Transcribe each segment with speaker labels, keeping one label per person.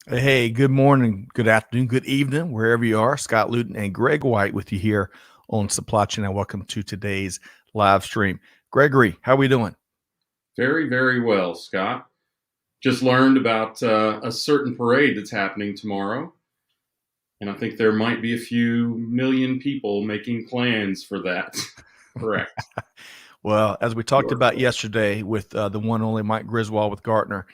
Speaker 1: Hey, good morning, good afternoon, good evening, wherever you are. Scott Luton and Greg White with you here on Supply Chain. And welcome to today's live stream. Gregory, how we doing?
Speaker 2: Very, very well, Scott. Just learned about a certain parade that's happening tomorrow, and I think there might be a few million people making plans for that. Correct.
Speaker 1: Well, as we talked
Speaker 2: You're
Speaker 1: about
Speaker 2: correct.
Speaker 1: yesterday with the one and only Mike Griswold with Gartner,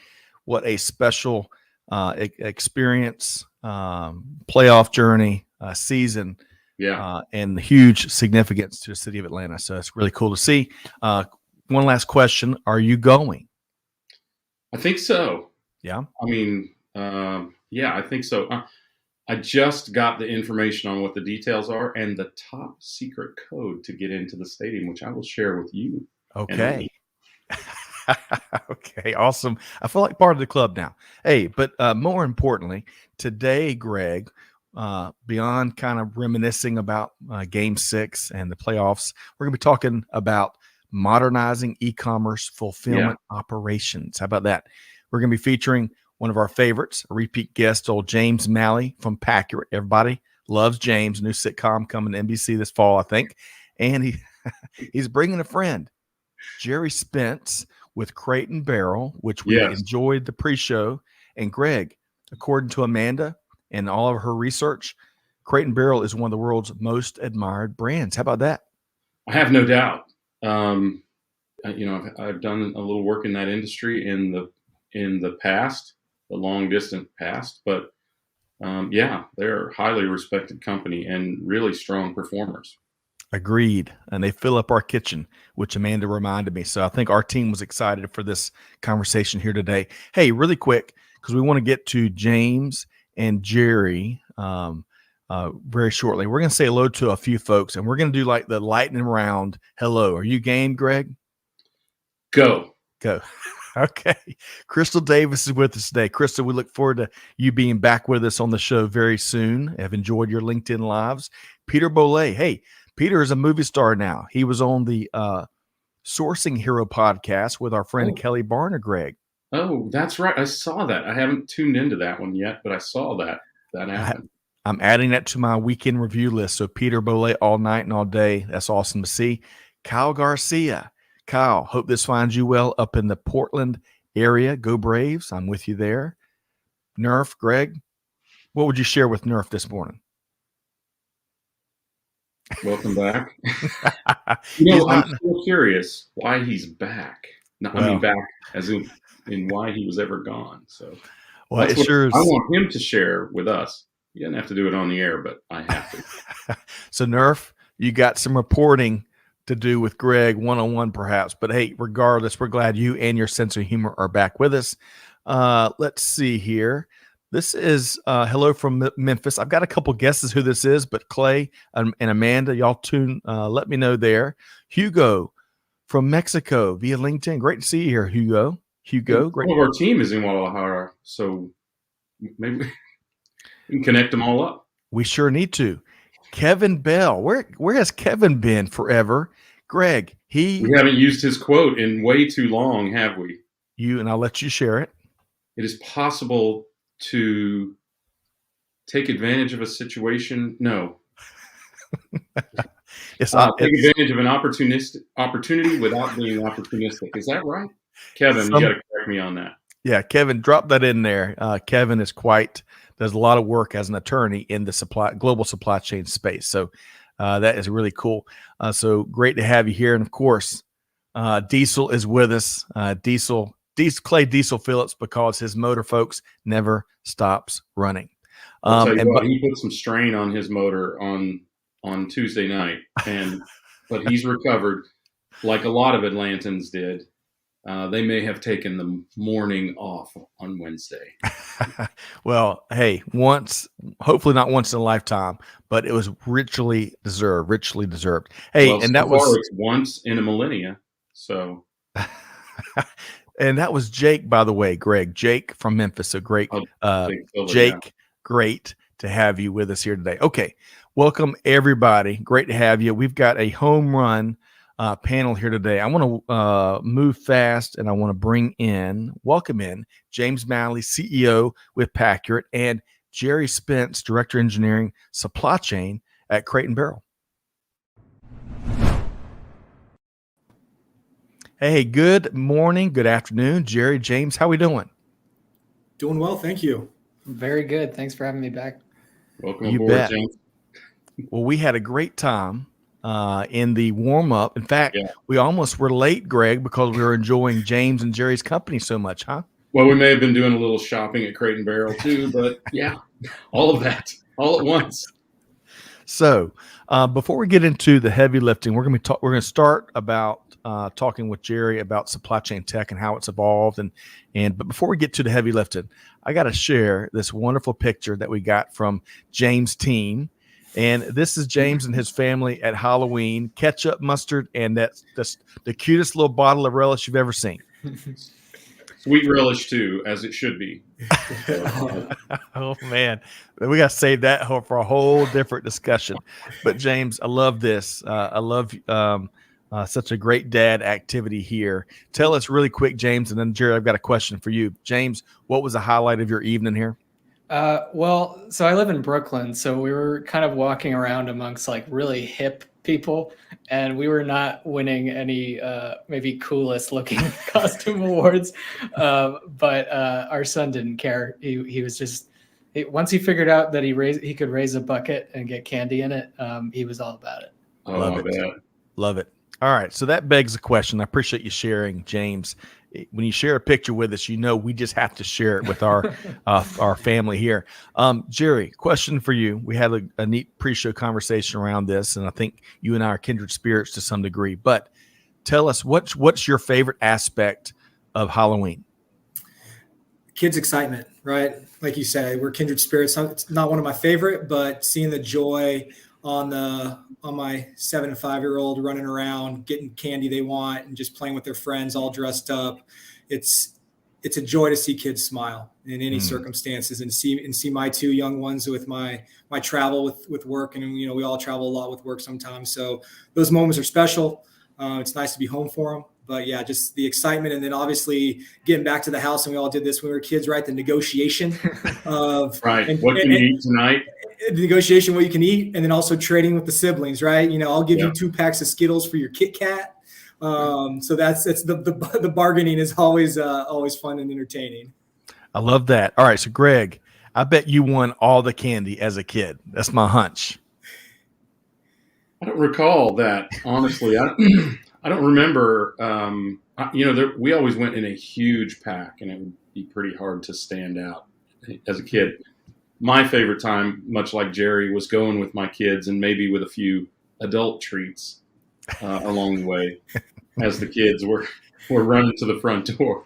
Speaker 1: what a special experience, playoff journey, season,
Speaker 2: Yeah,
Speaker 1: and huge significance to the city of Atlanta. So it's really cool to see. One last question: are you going?
Speaker 2: I think so.
Speaker 1: Yeah.
Speaker 2: I mean, yeah, I think so. I just got the information on what the details are and the top secret code to get into the stadium, which I will share with you in a
Speaker 1: Okay.
Speaker 2: minute.
Speaker 1: Okay, awesome. I feel like part of the club now. Hey, but more importantly, today, Greg, beyond kind of reminiscing about Game 6 and the playoffs, we're going to be talking about modernizing e-commerce
Speaker 2: Yeah,
Speaker 1: fulfillment operations. How about that? We're going to be featuring one of our favorites, a repeat guest, old James Malley from Paccurate. Everybody loves James, new sitcom coming to NBC this fall, I think. And he's bringing a friend, Jerry Spence with Crate and Barrel, which we
Speaker 2: yes,
Speaker 1: enjoyed the pre-show. And Greg, according to Amanda and all of her research, Crate and Barrel is one of the world's most admired brands. How about that?
Speaker 2: I have no doubt. Um, I've done a little work in that industry in the past, the long distant past, but yeah, they're a highly respected company and really strong performers.
Speaker 1: Agreed. And they fill up our kitchen, which Amanda reminded me. So I think our team was excited for this conversation here today. Hey, really quick, because we want to get to James and Jerry very shortly. We're going to say hello to a few folks and we're going to do like the lightning round. Hello. Are you game, Greg?
Speaker 2: Go.
Speaker 1: Go. Okay. Crystal Davis is with us today. Crystal, we look forward to you being back with us on the show very soon. I've enjoyed your LinkedIn lives. Peter Bollet. Hey, Peter is a movie star now. He was on the Sourcing Hero podcast with our friend
Speaker 2: Oh,
Speaker 1: Kelly Barner, Greg.
Speaker 2: oh, that's right. I saw that. I haven't tuned into that one yet, but I saw that
Speaker 1: I,
Speaker 2: happen.
Speaker 1: I'm adding that to my weekend review list. So Peter Bollet all night and all day. That's awesome to see. Kyle Garcia. Kyle, hope this finds you well up in the Portland area. Go Braves. I'm with you there. Nerf, Greg, what would you share with Nerf this morning?
Speaker 2: Welcome back.
Speaker 1: He's
Speaker 2: I'm
Speaker 1: not.
Speaker 2: still curious why he's back. No, I mean
Speaker 1: Well,
Speaker 2: back as in why he was ever gone. So
Speaker 1: well,
Speaker 2: that's
Speaker 1: it
Speaker 2: what
Speaker 1: sure
Speaker 2: I
Speaker 1: is.
Speaker 2: want him to share with us. He doesn't have to do it on the air, but I have to.
Speaker 1: So, Nerf, you got some reporting to do with Greg one on one, perhaps. But hey, regardless, we're glad you and your sense of humor are back with us. Let's see here. This is hello from Memphis. I've got a couple guesses who this is, but Clay and Amanda, y'all tune. Let me know there. Hugo from Mexico via LinkedIn. Great to see you here, Hugo.
Speaker 2: Hey,
Speaker 1: Hugo, great.
Speaker 2: some of our team is in Guadalajara, so maybe we can connect them all up.
Speaker 1: We sure need to. Kevin Bell. Where has Kevin been forever? Greg,
Speaker 2: We haven't used his quote in way too long, have we?
Speaker 1: you, and I'll let you share it.
Speaker 2: It is possible to take advantage of a situation. No,
Speaker 1: It's
Speaker 2: take
Speaker 1: it's
Speaker 2: advantage of an opportunity without being opportunistic. Is that right, Kevin? You got
Speaker 1: some
Speaker 2: to correct me on that.
Speaker 1: yeah. Kevin, drop that in there. Kevin is quite does a lot of work as an attorney in the global supply chain space. So that is really cool. So great to have you here, and of course, Diesel is with us. Clay Diesel Phillips, because his motor folks never stops running.
Speaker 2: I'll tell you
Speaker 1: And
Speaker 2: what,
Speaker 1: but
Speaker 2: he put some strain on his motor on Tuesday night, but he's recovered like a lot of Atlantans did. They may have taken the morning off on Wednesday.
Speaker 1: well, hey, once, hopefully not once in a lifetime, but it was richly deserved, richly deserved. Hey,
Speaker 2: Well,
Speaker 1: and
Speaker 2: so
Speaker 1: that
Speaker 2: far
Speaker 1: was,
Speaker 2: it's once in a millennia. So
Speaker 1: and that was Jake, by the way, Greg, Jake from Memphis. A great,
Speaker 2: I'll take Philly. Yeah.
Speaker 1: Jake, great to have you with us here today. Okay. Welcome everybody. Great to have you. We've got a home run panel here today. I want to move fast, and I want to welcome in James Malley, CEO with Paccurate, and Jerry Spence, Director Engineering Supply Chain at Crate & Barrel. Hey, good morning, good afternoon, Jerry, James. How we doing?
Speaker 3: Doing well, thank you.
Speaker 4: Very good. Thanks for having me back.
Speaker 2: Welcome
Speaker 1: You
Speaker 2: aboard,
Speaker 1: bet.
Speaker 2: James.
Speaker 1: Well, we had a great time in the warm-up. In fact, we almost were late, Greg, because we were enjoying James and Jerry's company so much, huh?
Speaker 2: Well, we may have been doing a little shopping at Crate & Barrel too, but yeah, all of that, all at once.
Speaker 1: So before we get into the heavy lifting, we're going to start about talking with Jerry about supply chain tech and how it's evolved. But before we get to the heavy lifting, I got to share this wonderful picture that we got from James' team. And this is James and his family at Halloween, ketchup, mustard, and that's the cutest little bottle of relish you've ever seen.
Speaker 2: Sweet relish too, as it should be.
Speaker 1: Oh man, we got to save that for a whole different discussion. But James, I love this. I love such a great dad activity here. Tell us really quick, James, and then Jerry, I've got a question for you. James, what was the highlight of your evening here?
Speaker 4: Well, so I live in Brooklyn, so we were kind of walking around amongst like really hip people, and we were not winning any maybe coolest looking costume awards, but our son didn't care. He was just once he figured out that he could raise a bucket and get candy in it, he was all about it.
Speaker 2: Oh, love it.
Speaker 1: Love it. All right, so that begs a question. I appreciate you sharing, James. When you share a picture with us, we just have to share it with our our family here. Jerry, question for you. We had a neat pre-show conversation around this, and I think you and I are kindred spirits to some degree. But tell us, what's your favorite aspect of Halloween?
Speaker 3: Kids' excitement, right? Like you said, we're kindred spirits. It's not one of my favorite, but seeing the joy on my 7 and 5-year-old running around, getting candy they want, and just playing with their friends, all dressed up. It's a joy to see kids smile in any circumstances, and see my 2 young ones with my travel with work, and we all travel a lot with work sometimes. So those moments are special. It's nice to be home for them. But yeah, just the excitement, and then obviously getting back to the house, and we all did this when we were kids, right? The negotiation of
Speaker 2: what can you eat tonight?
Speaker 3: The negotiation, what you can eat, and then also trading with the siblings, right? I'll give you 2 packs of Skittles for your Kit Kat. So that's the bargaining is always fun and entertaining.
Speaker 1: I love that. All right, so Greg, I bet you won all the candy as a kid. That's my hunch.
Speaker 2: I don't recall that, honestly. I don't remember. We always went in a huge pack, and it would be pretty hard to stand out as a kid. My favorite time, much like Jerry, was going with my kids and maybe with a few adult treats along the way as the kids were running to the front door.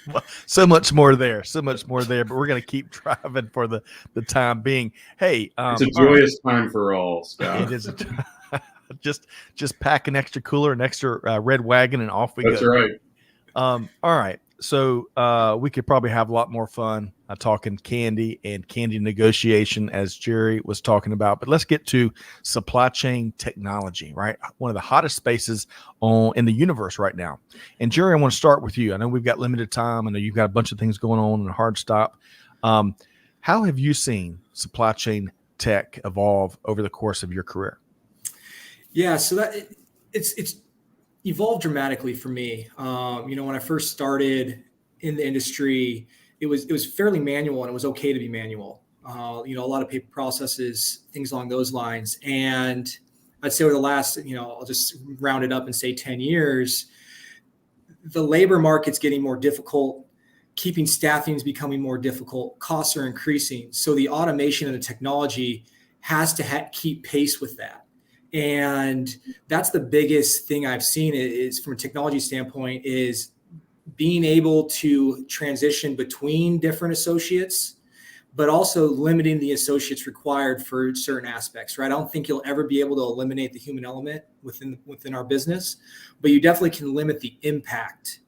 Speaker 1: Well, so much more there, but we're going to keep driving for the time being. Hey,
Speaker 2: it's a joyous time for all, Scott.
Speaker 1: It is. Just pack an extra cooler, an extra red wagon, and off we go.
Speaker 2: That's right.
Speaker 1: All right. So we could probably have a lot more fun talking candy and candy negotiation, as Jerry was talking about. But let's get to supply chain technology, right? One of the hottest spaces in the universe right now. And Jerry, I want to start with you. I know we've got limited time. I know you've got a bunch of things going on and a hard stop. How have you seen supply chain tech evolve over the course of your career?
Speaker 3: Yeah, so that it's evolved dramatically for me. When I first started in the industry, it was fairly manual, and it was okay to be manual. A lot of paper processes, things along those lines. And I'd say over the last, I'll just round it up and say 10 years, the labor market's getting more difficult. Keeping staffing is becoming more difficult. Costs are increasing. So the automation and the technology has to keep pace with that. And that's the biggest thing I've seen is from a technology standpoint is being able to transition between different associates, but also limiting the associates required for certain aspects, right? I don't think you'll ever be able to eliminate the human element within our business, but you definitely can limit the impact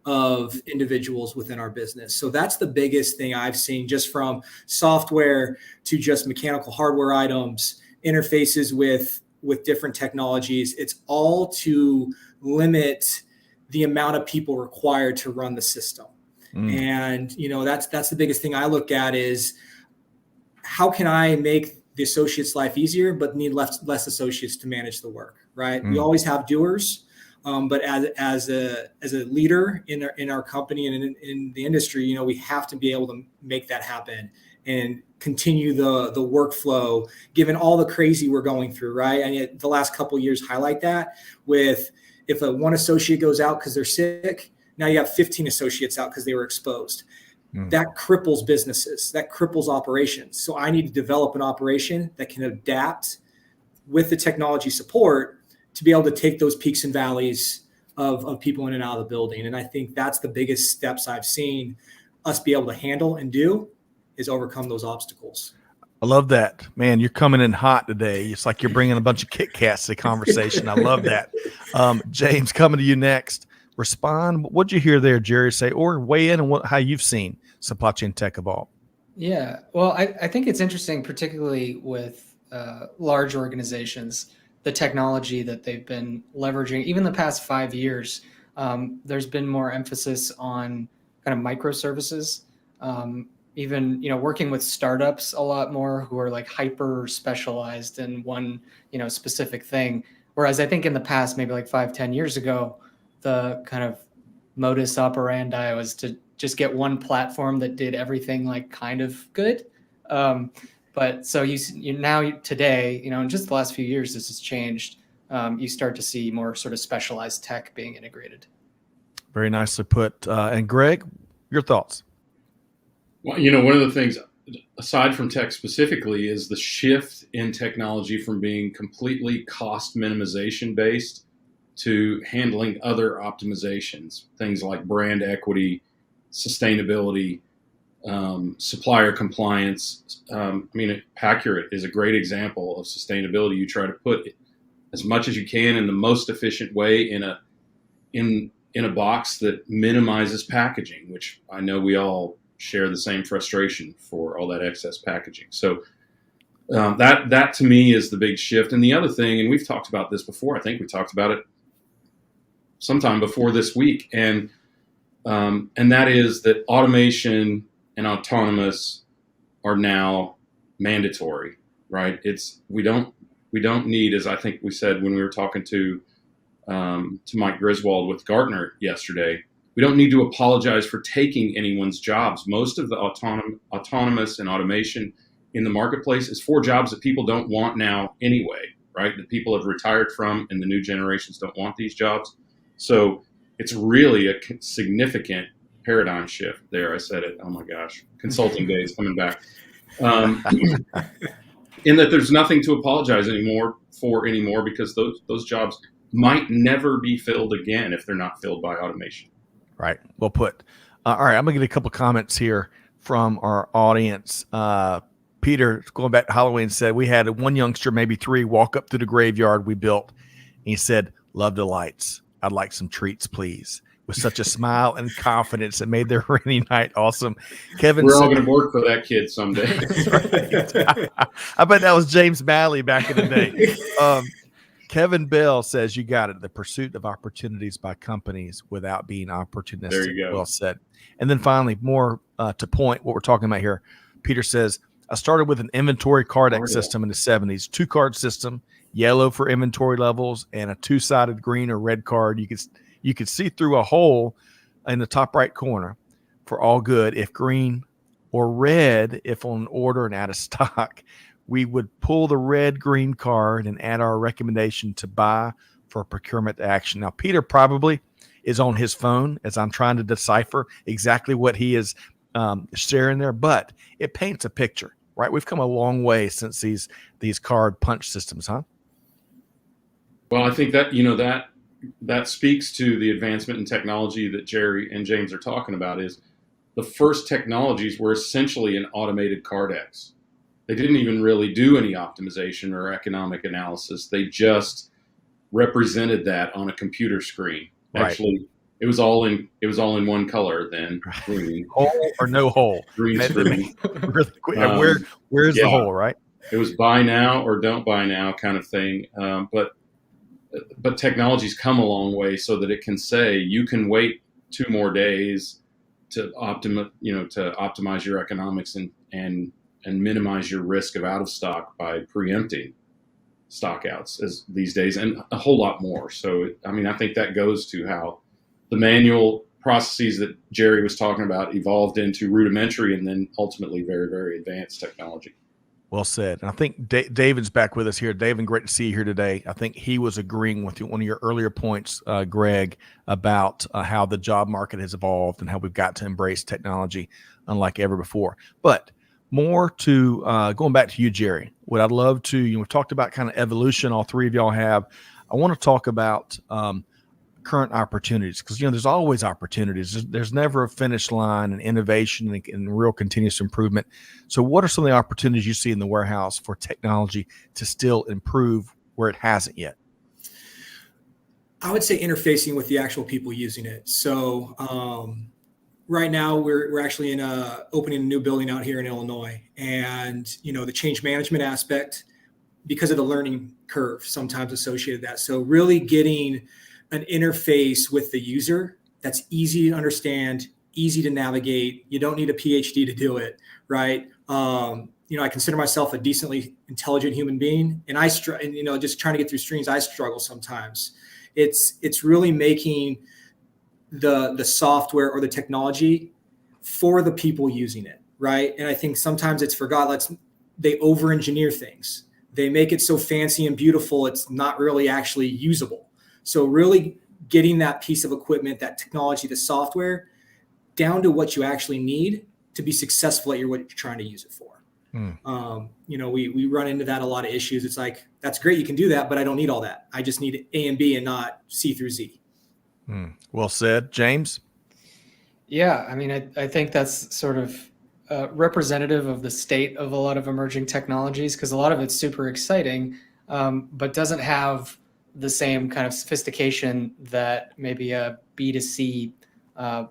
Speaker 3: of individuals within our business. So that's the biggest thing I've seen, just from software to just mechanical hardware items, interfaces with with different technologies, it's all to limit the amount of people required to run the system. And, that's the biggest thing I look at is how can I make the associate's life easier, but need less associates to manage the work, right? We always have doers, but as a leader in our company and in the industry, we have to be able to make that happen and continue the workflow, given all the crazy we're going through, right? And the last couple of years highlight that with if one associate goes out because they're sick, now you have 15 associates out because they were exposed. That cripples businesses, that cripples operations. So I need to develop an operation that can adapt with the technology support to be able to take those peaks and valleys of people in and out of the building. And I think that's the biggest steps I've seen us be able to handle and do is overcome those obstacles.
Speaker 1: I love that, man. You're coming in hot today. It's like you're bringing a bunch of Kit Kats to the conversation. I love that. James, coming to you next. Respond. What'd you hear there, Jerry say, or weigh in on how you've seen supply chain tech evolve?
Speaker 4: Yeah, well, I think it's interesting, particularly with large organizations, the technology that they've been leveraging. Even the past 5 years, there's been more emphasis on kind of microservices. Even working with startups a lot more who are like hyper specialized in one specific thing. Whereas I think in the past, maybe like 5-10 years ago, the kind of modus operandi was to just get one platform that did everything like kind of good. But so you now today, in just the last few years, this has changed. You start to see more sort of specialized tech being integrated.
Speaker 1: Very nicely put. And Greg, your thoughts?
Speaker 2: Well, one of the things, aside from tech specifically, is the shift in technology from being completely cost minimization based to handling other optimizations, things like brand equity, sustainability, supplier compliance. Paccurate is a great example of sustainability. You try to put as much as you can in the most efficient way in a box that minimizes packaging, which I know we all share the same frustration for all that excess packaging. So that to me is the big shift. And the other thing, and we've talked about this before, I think we talked about it sometime before this week, and that is that automation and autonomous are now mandatory, right? We don't need, as I think we said when we were talking to Mike Griswold with Gartner yesterday, we don't need to apologize for taking anyone's jobs. Most of the autonomous and automation in the marketplace is for jobs that people don't want now anyway, right? That people have retired from and the new generations don't want these jobs. So it's really a significant paradigm shift there. I said it. Oh my gosh. Consulting days coming back. In that there's nothing to apologize anymore because those jobs might never be filled again if they're not filled by automation.
Speaker 1: Right. Well put. All right. I'm going to get a couple comments here from our audience. Peter, going back to Halloween, said we had one youngster, maybe 3, walk up to the graveyard we built. And he said, "Love the lights. I'd like some treats, please." With such a smile and confidence that made their rainy night awesome. Kevin,
Speaker 2: we're all going to work for that kid someday.
Speaker 1: Right. I bet that was James Malley back in the day. Kevin Bell says, "You got it. The pursuit of opportunities by companies without being opportunistic."
Speaker 2: There you go.
Speaker 1: Well said. And then finally, more to point what we're talking about here. Peter says, "I started with an inventory card X system in the 70s, 2-card system, yellow for inventory levels, and a 2-sided green or red card. You could see through a hole in the top right corner for all good if green, or red if on order and out of stock. We would pull the red-green card and add our recommendation to buy for procurement action." Now, Peter probably is on his phone as I'm trying to decipher exactly what he is sharing there, but it paints a picture, right? We've come a long way since these card punch systems, huh?
Speaker 2: Well, I think that, that speaks to the advancement in technology that Jerry and James are talking about. Is the first technologies were essentially an automated card X. They didn't even really do any optimization or economic analysis. They just represented that on a computer screen.
Speaker 1: Right.
Speaker 2: Actually, it was all in one color then. Green.
Speaker 1: Hole or no hole?
Speaker 2: Green screen.
Speaker 1: Really quick. Where's the hole, right?
Speaker 2: It was buy now or don't buy now kind of thing. But technology's come a long way so that it can say you can wait 2 more days to optimize your economics and minimize your risk of out of stock by preempting stockouts as these days, and a whole lot more. So, I think that goes to how the manual processes that Jerry was talking about evolved into rudimentary and then ultimately very, very advanced technology.
Speaker 1: Well said. And I think David's back with us here. David, great to see you here today. I think he was agreeing with one of your earlier points, Greg, about how the job market has evolved and how we've got to embrace technology unlike ever before. But more to going back to you, Jerry, what I'd love to, we've talked about kind of evolution, all three of y'all have. I want to talk about current opportunities, because there's always opportunities. There's never a finish line in innovation and real continuous improvement. So what are some of the opportunities you see in the warehouse for technology to still improve where it hasn't yet?
Speaker 3: I would say interfacing with the actual people using it. So right now we're actually opening a new building out here in Illinois, and the change management aspect, because of the learning curve sometimes associated with that. So really getting an interface with the user that's easy to understand, easy to navigate. You don't need a PhD to do it, right? I consider myself a decently intelligent human being, and just trying to get through screens, I struggle sometimes. It's really making the software or the technology for the people using it, right? And I think sometimes it's forgot. They over-engineer things. They make it so fancy and beautiful, it's not really actually usable. So really getting that piece of equipment, that technology, the software, down to what you actually need to be successful at what you're trying to use it for. We run into that a lot of issues. It's like, that's great, you can do that, but I don't need all that. I just need A and B and not C through Z.
Speaker 1: Well said. James?
Speaker 4: Yeah, I think that's sort of representative of the state of a lot of emerging technologies, because a lot of it's super exciting, but doesn't have the same kind of sophistication that maybe a B2C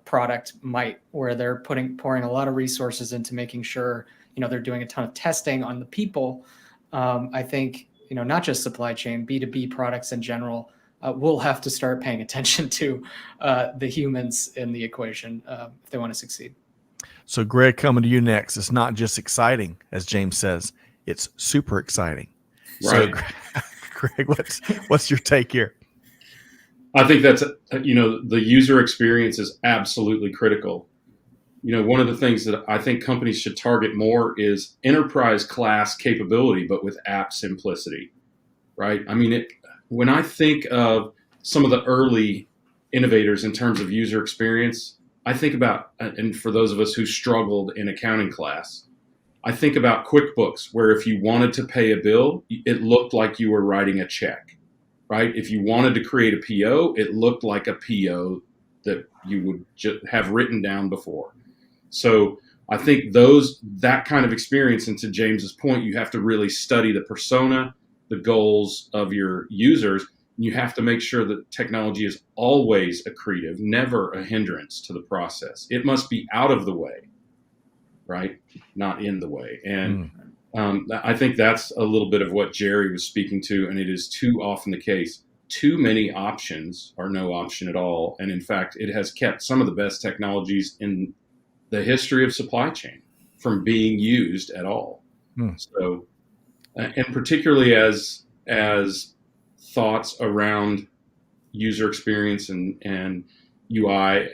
Speaker 4: product might, where they're pouring a lot of resources into making sure, they're doing a ton of testing on the people. I think, not just supply chain, B2B products in general, will have to start paying attention to the humans in the equation if they want to succeed.
Speaker 1: So Greg, coming to you next. It's not just exciting, as James says, it's super exciting.
Speaker 2: Right.
Speaker 1: So Greg, what's your take here?
Speaker 2: I think that's, the user experience is absolutely critical. One of the things that I think companies should target more is enterprise class capability, but with app simplicity, right? When I think of some of the early innovators in terms of user experience, I think about, and for those of us who struggled in accounting class, I think about QuickBooks, where if you wanted to pay a bill, it looked like you were writing a check, right? If you wanted to create a PO, it looked like a PO that you would just have written down before. So I think that kind of experience, and to James's point, you have to really study the persona, the goals of your users. You have to make sure that technology is always accretive, never a hindrance to the process. It must be out of the way, right? Not in the way. And I think that's a little bit of what Jerry was speaking to, and it is too often the case. Too many options are no option at all. And in fact, it has kept some of the best technologies in the history of supply chain from being used at all. So, and particularly as thoughts around user experience and UI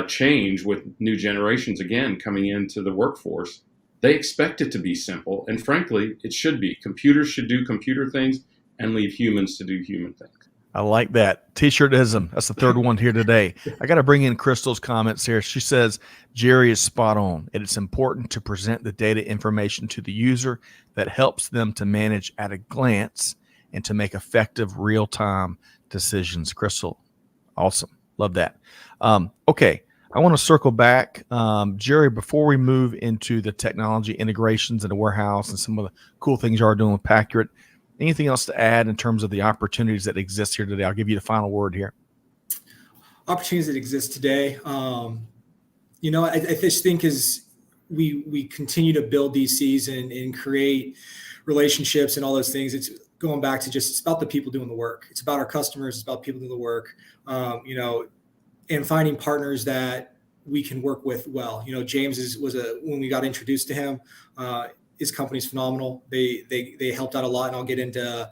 Speaker 2: change with new generations, again, coming into the workforce, they expect it to be simple. And frankly, it should be. Computers should do computer things and leave humans to do human things.
Speaker 1: I like that. T-shirtism. That's the third one here today. I got to bring in Crystal's comments here. She says, Jerry is spot on. It's important to present the data information to the user that helps them to manage at a glance and to make effective real-time decisions. Crystal, awesome. Love that. Okay. I want to circle back. Jerry, before we move into the technology integrations in the warehouse and some of the cool things you are doing with Paccurate, anything else to add in terms of the opportunities that exist here today? I'll give you the final word here.
Speaker 3: Opportunities that exist today. I just think is we continue to build DCs and create relationships and all those things. It's going back to just, it's about the people doing the work. It's about our customers. It's about people doing the work, and finding partners that we can work with well. James when we got introduced to him, his company's phenomenal. They helped out a lot, and I'll get into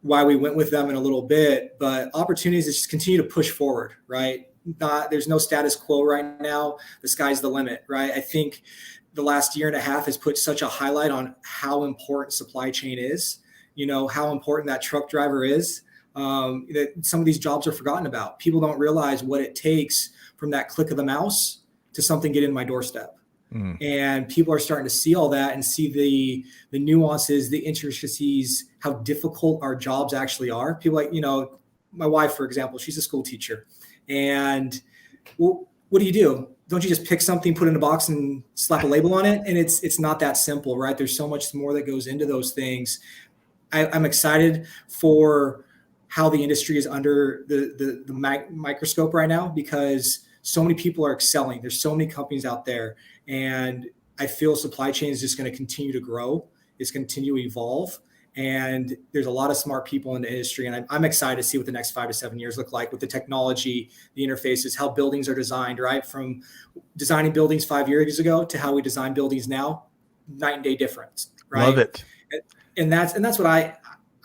Speaker 3: why we went with them in a little bit. But opportunities is just continue to push forward, right? There's no status quo right now. The sky's the limit, right? I think the last year and a half has put such a highlight on how important supply chain is, how important that truck driver is, that some of these jobs are forgotten about. People don't realize what it takes from that click of the mouse to something get in my doorstep. And people are starting to see all that and see the nuances, the intricacies, how difficult our jobs actually are. People my wife, for example, she's a school teacher. And what do you do? Don't you just pick something, put it in a box and slap a label on it? And it's not that simple, right? There's so much more that goes into those things. I'm excited for how the industry is under the microscope right now, because so many people are excelling. There's so many companies out there. And I feel supply chain is just going to continue to grow. It's going to continue to evolve. And there's a lot of smart people in the industry. And I'm excited to see what the next 5 to 7 years look like with the technology, the interfaces, how buildings are designed, right? From designing buildings 5 years ago to how we design buildings now, night and day difference, right?
Speaker 1: Love it.
Speaker 3: And that's what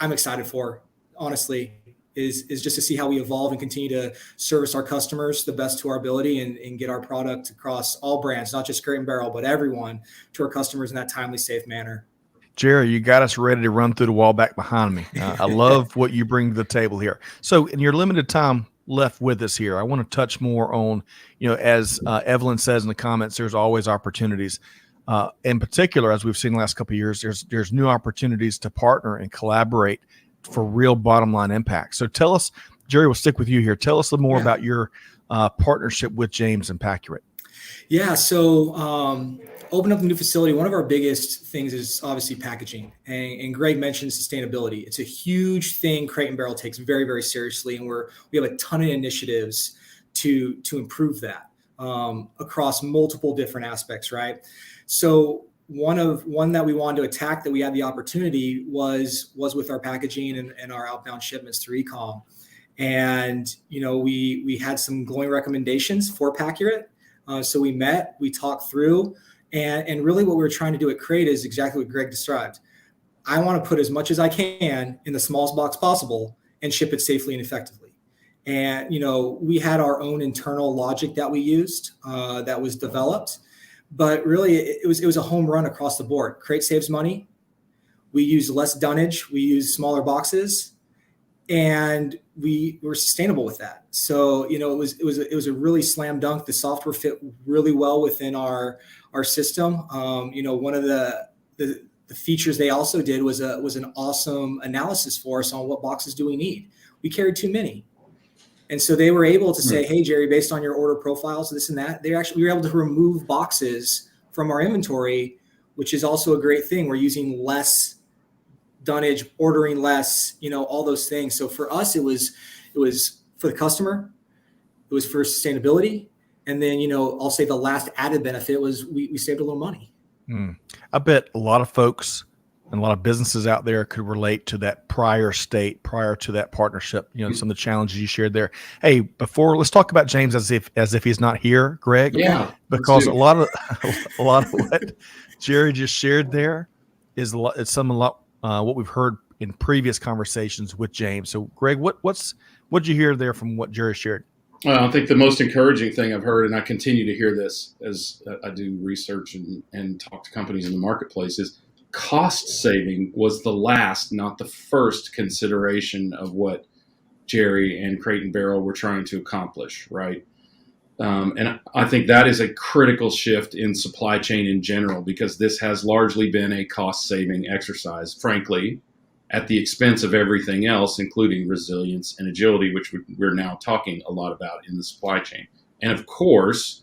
Speaker 3: I'm excited for, honestly, is just to see how we evolve and continue to service our customers the best to our ability and get our product across all brands, not just Crate and Barrel, but everyone, to our customers in that timely, safe manner.
Speaker 1: Jerry, you got us ready to run through the wall back behind me. I love what you bring to the table here. So in your limited time left with us here, I want to touch more on, as Evelyn says in the comments, there's always opportunities. In particular, as we've seen the last couple of years, there's new opportunities to partner and collaborate for real bottom line impact. So tell us, Jerry, we'll stick with you here. Tell us a little more about your partnership with James and Paccurate.
Speaker 3: Yeah. So open up the new facility. One of our biggest things is obviously packaging. And Greg mentioned sustainability. It's a huge thing Crate and Barrel takes very, very seriously. And we have a ton of initiatives to improve that across multiple different aspects, right? So one that we wanted to attack that we had the opportunity was with our packaging and our outbound shipments through e-com. And, we had some glowing recommendations for Paccurate. So we met, we talked through, and really what we were trying to do at Crate is exactly what Greg described. I want to put as much as I can in the smallest box possible and ship it safely and effectively. And, we had our own internal logic that we used that was developed, but really it was a home run across the board. Crate saves money. We use less dunnage. We use smaller boxes, and we were sustainable with that. So, it was a really slam dunk. The software fit really well within our system. One of the features they also did was an awesome analysis for us on what boxes do we need. We carried too many. And so they were able to say, hey, Jerry, based on your order profiles, this and that, we were able to remove boxes from our inventory, which is also a great thing. We're using less dunnage, ordering less, all those things. So for us, it was for the customer, it was for sustainability. And then, I'll say the last added benefit was we saved a little money.
Speaker 1: I bet a lot of folks and a lot of businesses out there could relate to that prior to that partnership, some of the challenges you shared there. Hey, let's talk about James as if he's not here, Greg.
Speaker 2: Yeah.
Speaker 1: Because a lot of what Jerry just shared there is what we've heard in previous conversations with James. So Greg, what'd you hear there from what Jerry shared?
Speaker 2: Well, I think the most encouraging thing I've heard, and I continue to hear this as I do research and talk to companies in the marketplace, is cost saving was the last, not the first consideration of what Jerry and Crate and Barrel were trying to accomplish, right? And I think that is a critical shift in supply chain in general, because this has largely been a cost saving exercise, frankly, at the expense of everything else, including resilience and agility, which we're now talking a lot about in the supply chain. And of course,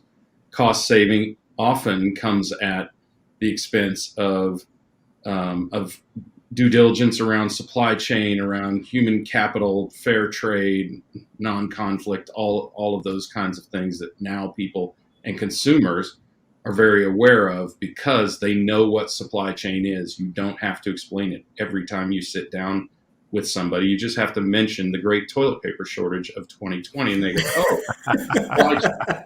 Speaker 2: cost saving often comes at the expense of due diligence around supply chain, around human capital, fair trade, non-conflict, all of those kinds of things that now people and consumers are very aware of, because they know what supply chain is. You don't have to explain it every time you sit down with somebody. You just have to mention the great toilet paper shortage of 2020, and they go, "Oh."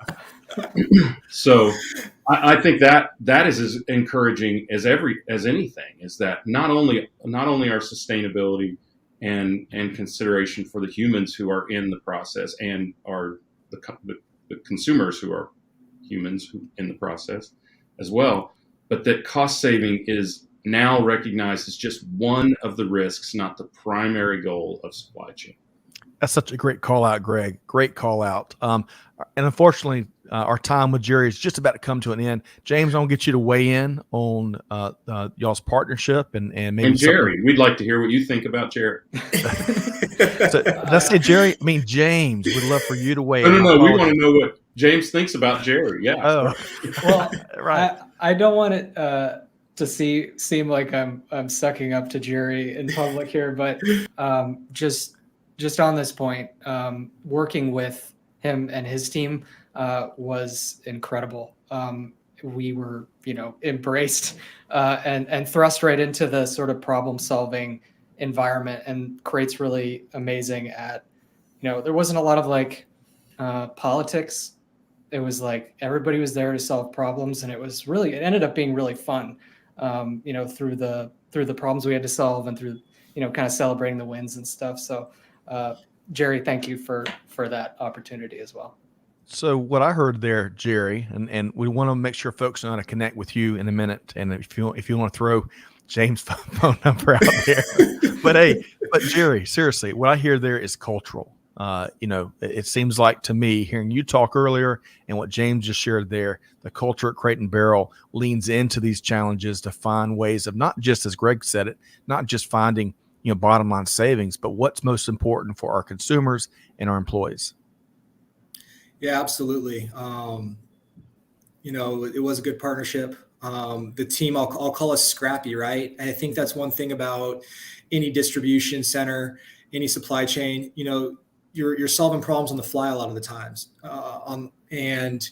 Speaker 2: So I think that is as encouraging as anything, is that not only our sustainability and consideration for the humans who are in the process, and are the consumers who are humans who in the process as well, but that cost saving is now recognized as just one of the risks, not the primary goal of supply chain.
Speaker 1: That's such a great call out, Greg. Great call out. And unfortunately, our time with Jerry is just about to come to an end. James, I want to get you to weigh in on y'all's partnership and maybe.
Speaker 2: And Jerry, we'd like to hear what you think about Jerry.
Speaker 1: So, did I say Jerry? I mean James. We'd love for you to weigh in.
Speaker 2: No. We want to know what James thinks about Jerry. Yeah.
Speaker 1: Oh,
Speaker 4: Well,
Speaker 1: right.
Speaker 4: I don't want it to seem like I'm sucking up to Jerry in public here, but just on this point, working with him and his team was incredible. We were, embraced and thrust right into the sort of problem-solving environment, and Crate's really amazing at, there wasn't a lot of politics. It was like everybody was there to solve problems, and it ended up being really fun, through the problems we had to solve, and through, kind of celebrating the wins and stuff. So, Jerry, thank you for that opportunity as well.
Speaker 1: So what I heard there, Jerry, and we want to make sure folks know how to connect with you in a minute. And if you want to throw James' phone number out there, but Jerry, seriously, what I hear there is cultural. It seems like to me, hearing you talk earlier and what James just shared there, the culture at Crate and Barrel leans into these challenges to find ways of not just, as Greg said it, not just finding, bottom line savings, but what's most important for our consumers and our employees.
Speaker 3: Yeah, absolutely. It was a good partnership. The team, I'll call us scrappy, right? And I think that's one thing about any distribution center, any supply chain. You're solving problems on the fly a lot of the times, and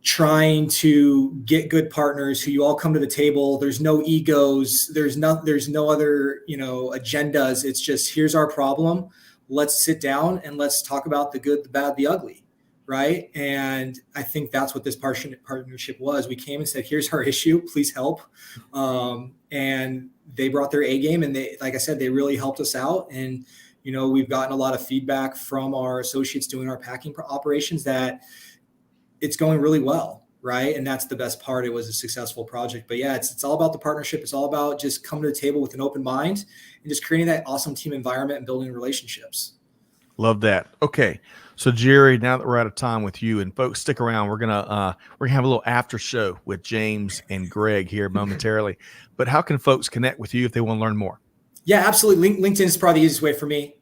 Speaker 3: trying to get good partners who you all come to the table. There's no egos. There's no other, agendas. It's just, here's our problem. Let's sit down and let's talk about the good, the bad, the ugly. Right. And I think that's what this partnership was. We came and said, here's our issue, please help. And they brought their A game, and they, like I said, they really helped us out. And, we've gotten a lot of feedback from our associates doing our packing operations that it's going really well. Right. And that's the best part. It was a successful project. But yeah, it's all about the partnership. It's all about just coming to the table with an open mind and just creating that awesome team environment and building relationships.
Speaker 1: Love that. Okay. So Jerry, now that we're out of time with you, and folks, stick around. We're gonna have a little after show with James and Greg here momentarily. But how can folks connect with you if they want to learn more?
Speaker 3: Yeah, absolutely. LinkedIn is probably the easiest way for me.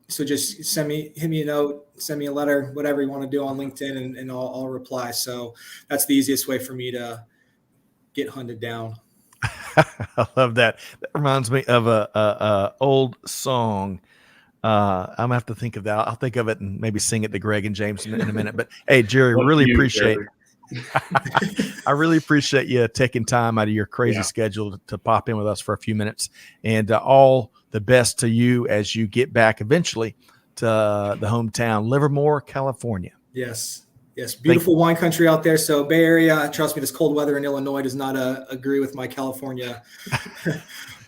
Speaker 3: So just hit me a note, send me a letter, whatever you want to do on LinkedIn, and I'll reply. So that's the easiest way for me to get hunted down.
Speaker 1: I love that. That reminds me of a old song. I'm gonna have to think of that. I'll think of it and maybe sing it to Greg and James in a minute. But hey, Jerry, I really appreciate you taking time out of your crazy schedule to pop in with us for a few minutes, and all the best to you as you get back eventually to the hometown, Livermore, California.
Speaker 3: Yes. Beautiful wine country out there. So Bay Area, trust me, this cold weather in Illinois does not agree with my California,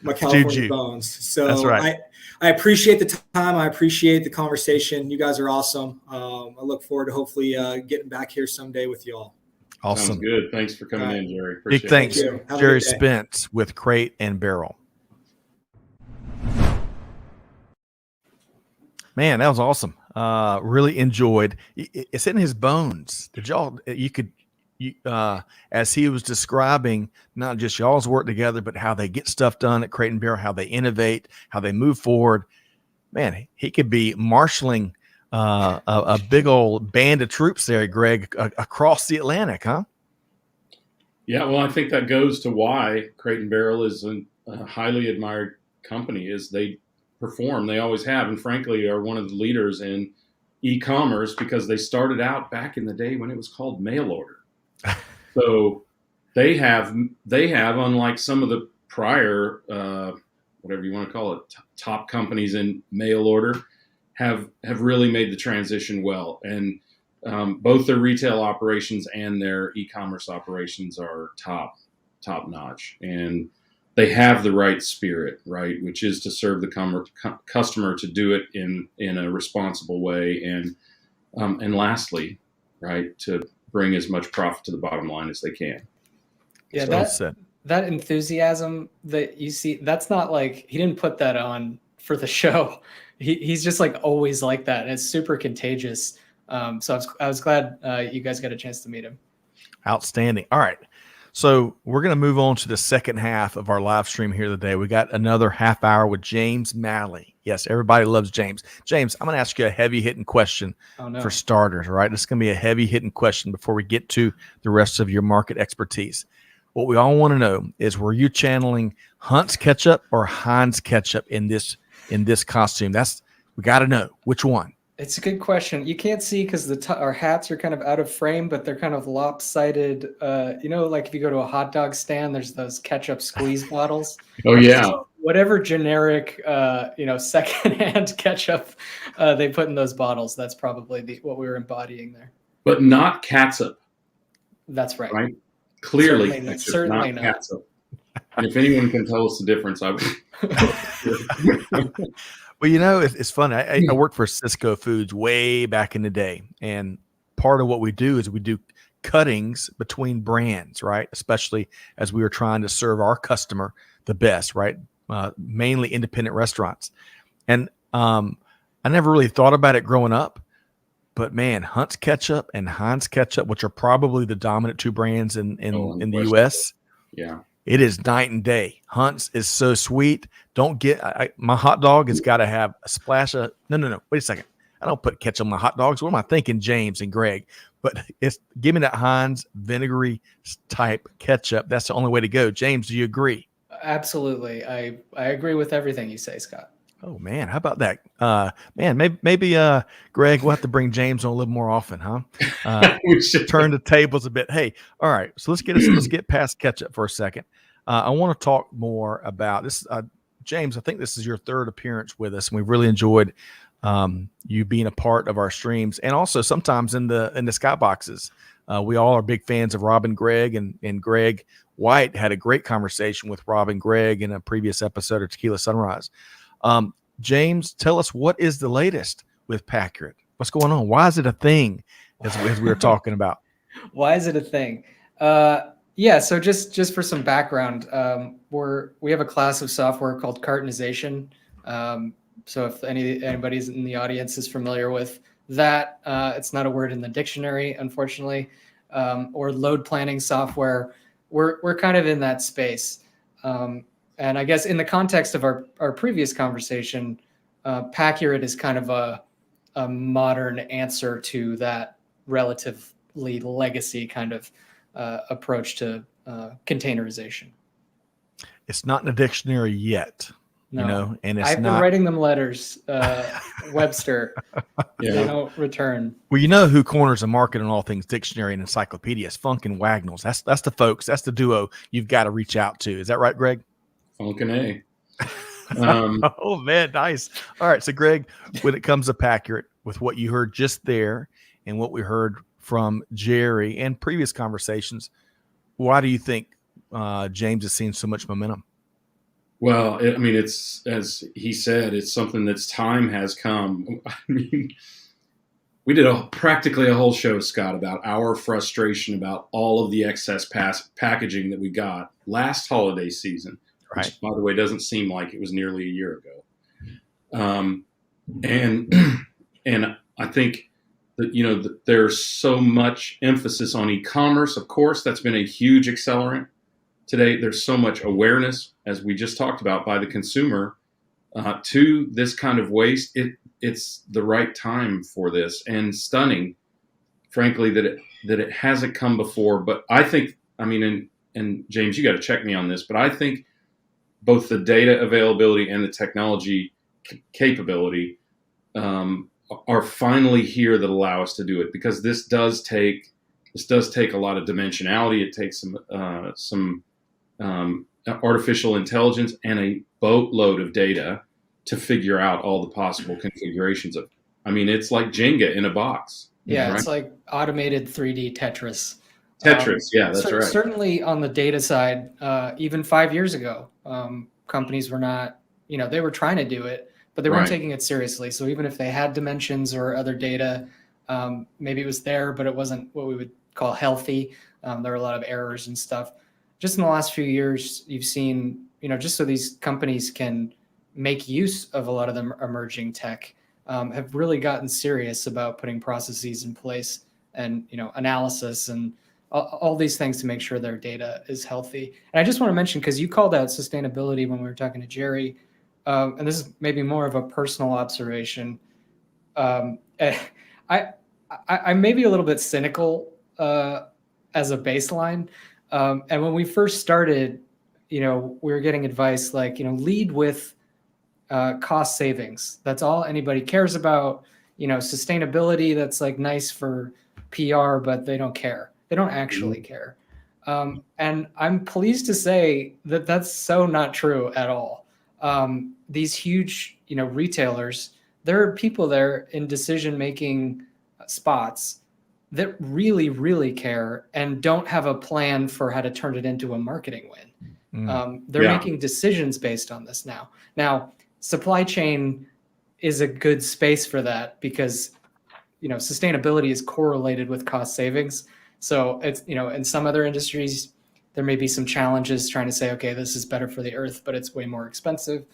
Speaker 3: bones. So that's right. I appreciate the time. I appreciate the conversation. You guys are awesome. I look forward to hopefully getting back here someday with you all.
Speaker 1: Awesome.
Speaker 2: Sounds good. Thanks for coming in, Jerry.
Speaker 1: Big thanks, Jerry Spence with Crate and Barrel. Man, that was awesome. Really enjoyed. It's in his bones. As he was describing, not just y'all's work together, but how they get stuff done at Crate and Barrel, how they innovate, how they move forward. Man, he could be marshaling a big old band of troops there, Greg, across the Atlantic, huh?
Speaker 2: Yeah, well, I think that goes to why Crate and Barrel is a highly admired company. Is they perform, they always have, and frankly are one of the leaders in e-commerce, because they started out back in the day when it was called mail order. So they have, unlike some of the prior, whatever you want to call it, top companies in mail order, have really made the transition well. And both their retail operations and their e-commerce operations are top notch. And they have the right spirit, right, which is to serve the customer, to do it in a responsible way, and lastly, right, to bring as much profit to the bottom line as they can.
Speaker 4: Yeah, that enthusiasm that you see, that's not like he didn't put that on for the show. He's just like always like that, and it's super contagious. So I was glad you guys got a chance to meet him.
Speaker 1: Outstanding. All right. So we're going to move on to the second half of our live stream here today. We got another half hour with James Malley. Yes, everybody loves James. James, I'm going to ask you a heavy-hitting question for starters, all right? This is going to be a heavy-hitting question before we get to the rest of your market expertise. What we all want to know is, were you channeling Hunt's ketchup or Heinz ketchup in this costume? We got to know which one.
Speaker 4: It's a good question. You can't see because our hats are kind of out of frame, but they're kind of lopsided. Like if you go to a hot dog stand, there's those ketchup squeeze bottles.
Speaker 2: Oh yeah.
Speaker 4: So whatever generic, secondhand ketchup they put in those bottles, that's probably what we were embodying there.
Speaker 2: But not catsup.
Speaker 4: That's right.
Speaker 2: Right. Clearly,
Speaker 4: certainly
Speaker 2: not catsup. And if anyone can tell us the difference, I would.
Speaker 1: Well, it's funny. I worked for Cisco Foods way back in the day, and part of what we do is we do cuttings between brands, right? Especially as we were trying to serve our customer the best, right? Mainly independent restaurants. And I never really thought about it growing up, but man, Hunt's ketchup and Heinz ketchup, which are probably the dominant two brands in the U.S.
Speaker 2: Yeah.
Speaker 1: It is night and day. Hunt's is so sweet. Don't get my hot dog has got to have a splash of no. Wait a second. I don't put ketchup on my hot dogs. What am I thinking, James and Greg? But give me that Heinz vinegary type ketchup. That's the only way to go. James, do you agree?
Speaker 4: Absolutely. I agree with everything you say, Scott.
Speaker 1: Oh man, how about that? Maybe Greg, we'll have to bring James on a little more often, huh?
Speaker 2: We should
Speaker 1: turn the tables a bit. Hey, all right. So let's get past ketchup for a second. I want to talk more about this. James, I think this is your third appearance with us, and we've really enjoyed you being a part of our streams, and also sometimes in the skyboxes. We all are big fans of Rob and Greg, and Greg White had a great conversation with Rob and Greg in a previous episode of Tequila Sunrise. James, tell us, what is the latest with Paccurate? What's going on? Why is it a thing, as we were talking about?
Speaker 4: Why is it a thing? So just for some background, we have a class of software called cartonization. So if anybody's in the audience is familiar with that, it's not a word in the dictionary, unfortunately, or load planning software. We're kind of in that space. And I guess in the context of our previous conversation, Paccurate is kind of a modern answer to that relatively legacy kind of approach to containerization.
Speaker 1: It's not in the dictionary yet,
Speaker 4: no.
Speaker 1: And it's
Speaker 4: I've been writing them letters, Webster.
Speaker 2: Yeah.
Speaker 4: They don't return.
Speaker 1: Well, you know who corners the market on all things dictionary and encyclopedias? Funk and Wagnalls. That's the folks. That's the duo you've got to reach out to. Is that right, Greg?
Speaker 2: Funk and A.
Speaker 1: Oh man, nice. All right, so Greg, when it comes to Paccurate, with what you heard just there and what we heard from Jerry and previous conversations, why do you think James has seen so much momentum?
Speaker 2: Well, it's, as he said, it's something that's time has come. I mean, we did practically a whole show, Scott, about our frustration about all of the excess packaging that we got last holiday season.
Speaker 1: Right.
Speaker 2: Which, by the way, doesn't seem like it was nearly a year ago. And I think that, there's so much emphasis on e-commerce. Of course, that's been a huge accelerant. Today, there's so much awareness, as we just talked about, by the consumer to this kind of waste. It's the right time for this, and stunning, frankly, that it hasn't come before. But I think, and James, you got to check me on this, but I think both the data availability and the technology capability are finally here that allow us to do it, because this does take this does take a lot of dimensionality. It takes some artificial intelligence and a boatload of data to figure out all the possible configurations of. I mean, it's like Jenga in a box.
Speaker 4: Yeah,
Speaker 2: right?
Speaker 4: it's like automated 3D Tetris.
Speaker 2: Yeah, that's right.
Speaker 4: Certainly on the data side, even 5 years ago, companies were not, they were trying to do it, but they weren't taking it seriously. So even if they had dimensions or other data, maybe it was there, but it wasn't what we would call healthy. There were a lot of errors and stuff. Just in the last few years, you've seen, just so these companies can make use of a lot of the emerging tech, have really gotten serious about putting processes in place and, analysis and all these things to make sure their data is healthy. And I just want to mention, because you called out sustainability when we were talking to Jerry, and this is maybe more of a personal observation. I may be a little bit cynical as a baseline. And when we first started, we were getting advice like, lead with cost savings. That's all anybody cares about. Sustainability, that's like nice for PR, but they don't care. They don't actually care. And I'm pleased to say that that's so not true at all. These huge, retailers, there are people there in decision-making spots that really, really care and don't have a plan for how to turn it into a marketing win. They're making decisions based on this now. Now, supply chain is a good space for that because, sustainability is correlated with cost savings. So it's, in some other industries, there may be some challenges trying to say, okay, this is better for the earth, but it's way more expensive.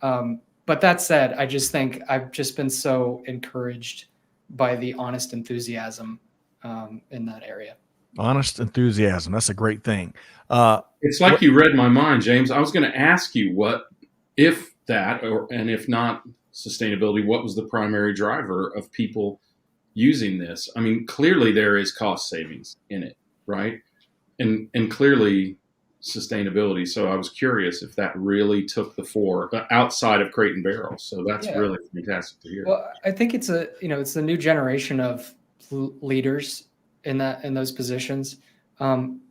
Speaker 4: But that said, I just think I've just been so encouraged by the honest enthusiasm in that area.
Speaker 1: Honest enthusiasm. That's a great thing.
Speaker 2: It's like you read my mind, James. I was going to ask you what, if that, and if not sustainability, what was the primary driver of people using this? I mean, clearly there is cost savings in it, right? And clearly sustainability. So I was curious if that really took the fore outside of Crate and Barrel. So that's really fantastic to hear.
Speaker 4: Well, I think it's it's the new generation of leaders in those positions.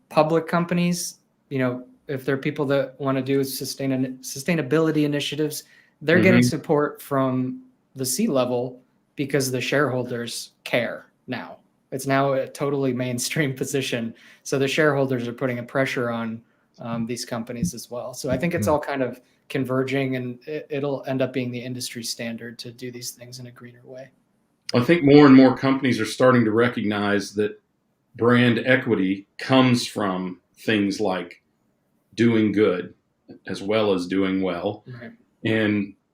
Speaker 4: Public companies, if they're people that want to do sustainability initiatives, they're getting support from the C-level because the shareholders care now. It's now a totally mainstream position. So the shareholders are putting a pressure on these companies as well. So I think it's all kind of converging, and it'll end up being the industry standard to do these things in a greener way.
Speaker 2: I think more and more companies are starting to recognize that brand equity comes from things like doing good as well as doing well.
Speaker 4: Right.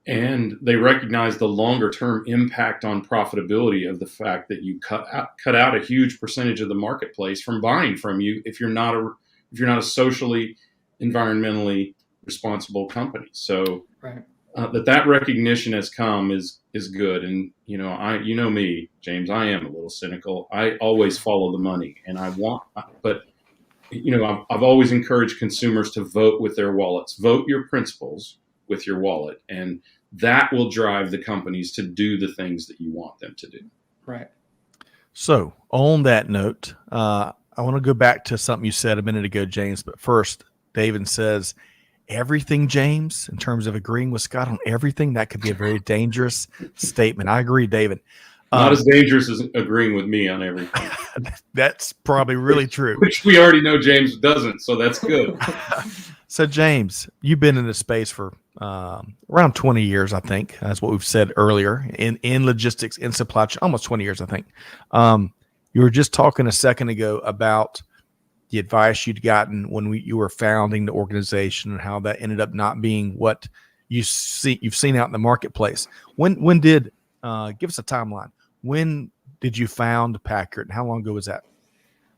Speaker 2: And they recognize the longer term impact on profitability of the fact that you cut out a huge percentage of the marketplace from buying from you if you're not a socially, environmentally responsible company. So that recognition has come is good. And you know me, James, I am a little cynical. I always follow the money, and but I've always encouraged consumers to vote with their wallets. Vote your principles with your wallet, and that will drive the companies to do the things that you want them to do.
Speaker 4: Right.
Speaker 1: So on that note, I want to go back to something you said a minute ago, James. But first, David says, everything, James, in terms of agreeing with Scott on everything, that could be a very dangerous statement. I agree, David.
Speaker 2: Not as dangerous as agreeing with me on everything.
Speaker 1: That's probably really true.
Speaker 2: Which we already know James doesn't, so that's good.
Speaker 1: So, James, you've been in this space for around 20 years, I think. That's what we've said earlier in logistics, in supply chain, almost 20 years, I think. You were just talking a second ago about the advice you'd gotten when you were founding the organization and how that ended up not being what you've seen out in the marketplace. When did give us a timeline? When did you found Packard, and how long ago was that?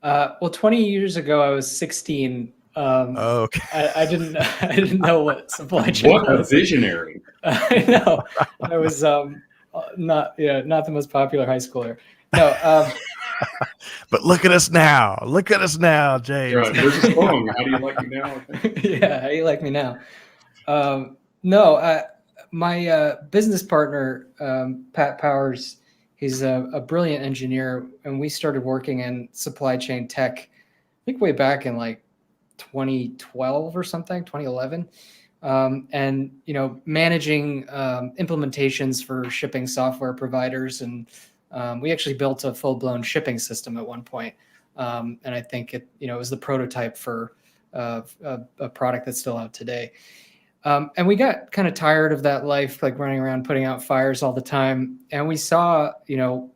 Speaker 4: Well, 20 years ago, I was 16.
Speaker 1: Okay.
Speaker 4: I didn't know what supply chain was.
Speaker 2: What a visionary.
Speaker 4: I know. I was not the most popular high schooler. No.
Speaker 1: But look at us now. Look at us now, James.
Speaker 2: Right. Where's the song? How do you like me now?
Speaker 4: Yeah, how do you like me now? No, my business partner, Pat Powers, He's a brilliant engineer, and we started working in supply chain tech, I think way back in like 2012 or something, 2011. And managing implementations for shipping software providers, and we actually built a full-blown shipping system at one point. And I think it was the prototype for a product that's still out today. And we got kind of tired of that life, like running around putting out fires all the time. And we saw,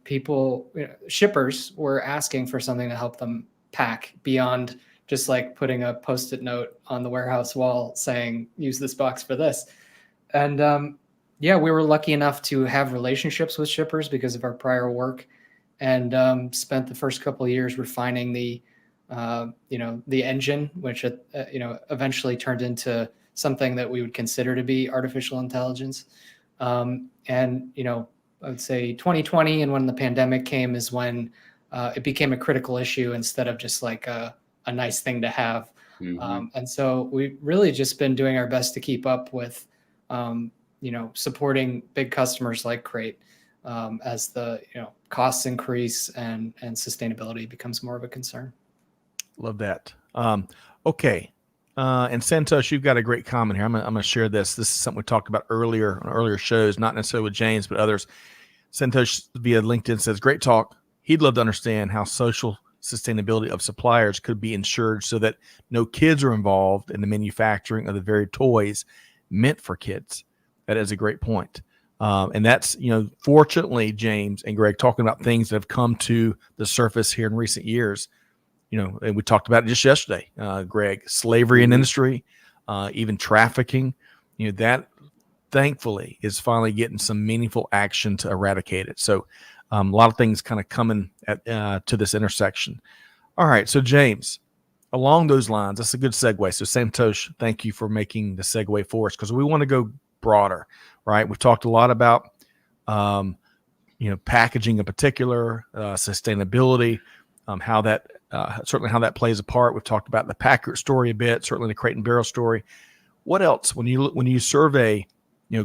Speaker 4: people, shippers were asking for something to help them pack beyond just like putting a Post-it note on the warehouse wall saying, use this box for this. And we were lucky enough to have relationships with shippers because of our prior work, and spent the first couple of years refining the engine, which eventually turned into something that we would consider to be artificial intelligence. And I would say 2020, and when the pandemic came, is when it became a critical issue instead of just like a nice thing to have.
Speaker 2: Mm-hmm.
Speaker 4: And so we've really just been doing our best to keep up with, supporting big customers like Crate, as the costs increase and sustainability becomes more of a concern.
Speaker 1: Love that. Okay. And Santosh, you've got a great comment here. I'm gonna share this. This is something we talked about earlier on earlier shows, not necessarily with James, but others. Santosh via LinkedIn says, great talk. He'd love to understand how social sustainability of suppliers could be ensured so that no kids are involved in the manufacturing of the very toys meant for kids. That is a great point. And that's, fortunately, James and Greg talking about things that have come to the surface here in recent years. And we talked about it just yesterday, Greg, slavery in industry, even trafficking, that thankfully is finally getting some meaningful action to eradicate it. So a lot of things kind of coming to this intersection. All right. So James, along those lines, that's a good segue. So Santosh, thank you for making the segue for us, because we want to go broader, right? We've talked a lot about, packaging in particular, sustainability, how that, certainly how that plays a part. We've talked about the Paccurate story a bit, certainly the Crate and Barrel story. What else, when you survey,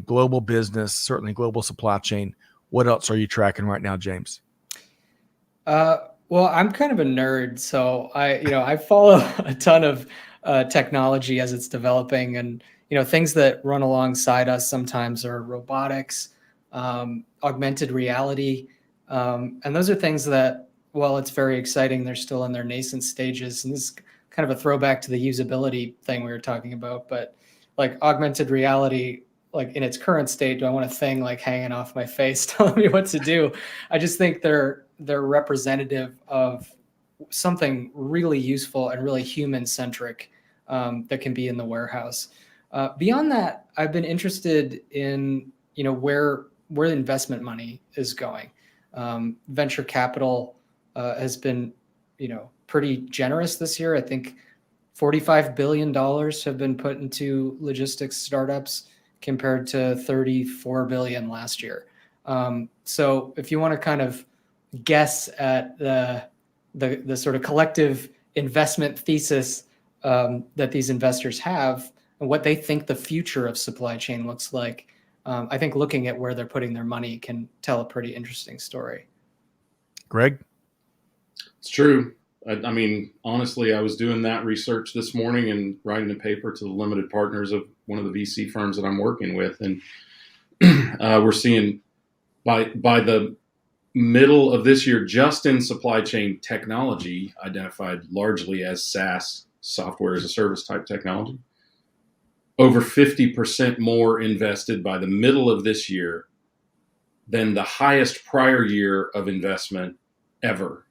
Speaker 1: global business, certainly global supply chain, what else are you tracking right now, James?
Speaker 4: Well, I'm kind of a nerd, so I follow a ton of technology as it's developing, and things that run alongside us sometimes are robotics, augmented reality, and those are things that, while it's very exciting, they're still in their nascent stages. And this is kind of a throwback to the usability thing we were talking about. But like augmented reality, like in its current state, do I want a thing like hanging off my face telling me what to do? I just think they're representative of something really useful and really human centric that can be in the warehouse. Beyond that, I've been interested in where the investment money is going. Venture capital has been pretty generous this year. I think $45 billion have been put into logistics startups, compared to $34 billion last year. So if you want to kind of guess at the sort of collective investment thesis that these investors have and what they think the future of supply chain looks like, I think looking at where they're putting their money can tell a pretty interesting story.
Speaker 1: Greg?
Speaker 2: It's true. I mean, honestly, I was doing that research this morning and writing a paper to the limited partners of one of the VC firms that I'm working with. And we're seeing by the middle of this year, just in supply chain technology, identified largely as SaaS, software as a service type technology, over 50% more invested by the middle of this year than the highest prior year of investment ever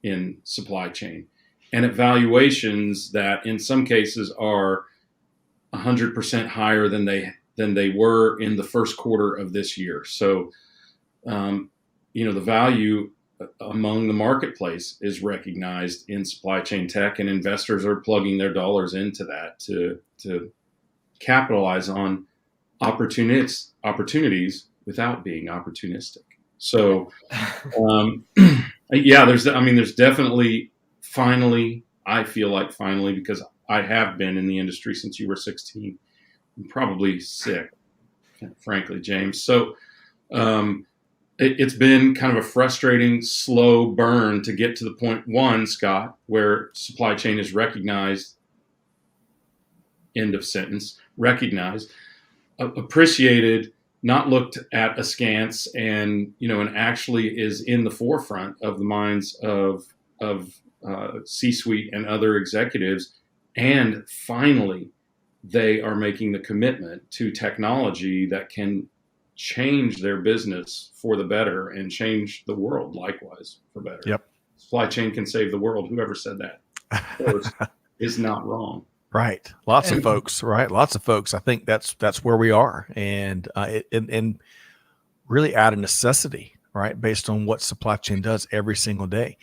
Speaker 2: in supply chain, and at valuations that in some cases are 100% higher than they were in the first quarter of this year. So, the value among the marketplace is recognized in supply chain tech, and investors are plugging their dollars into that to capitalize on opportunities without being opportunistic. So, there's definitely I feel like finally, because I have been in the industry since you were 16, I'm probably sick, frankly, James. So, it's been kind of a frustrating, slow burn to get to the point, one, Scott, where supply chain is recognized, end of sentence, recognized, appreciated, not looked at askance, and and actually is in the forefront of the minds of C-suite and other executives. And finally, they are making the commitment to technology that can change their business for the better and change the world likewise for better.
Speaker 1: Yep.
Speaker 2: Supply chain can save the world. Whoever said that, of course, is not wrong.
Speaker 1: Right. Lots of folks, right? Lots of folks. I think that's where we are. And and really out of necessity, right? Based on what supply chain does every single day.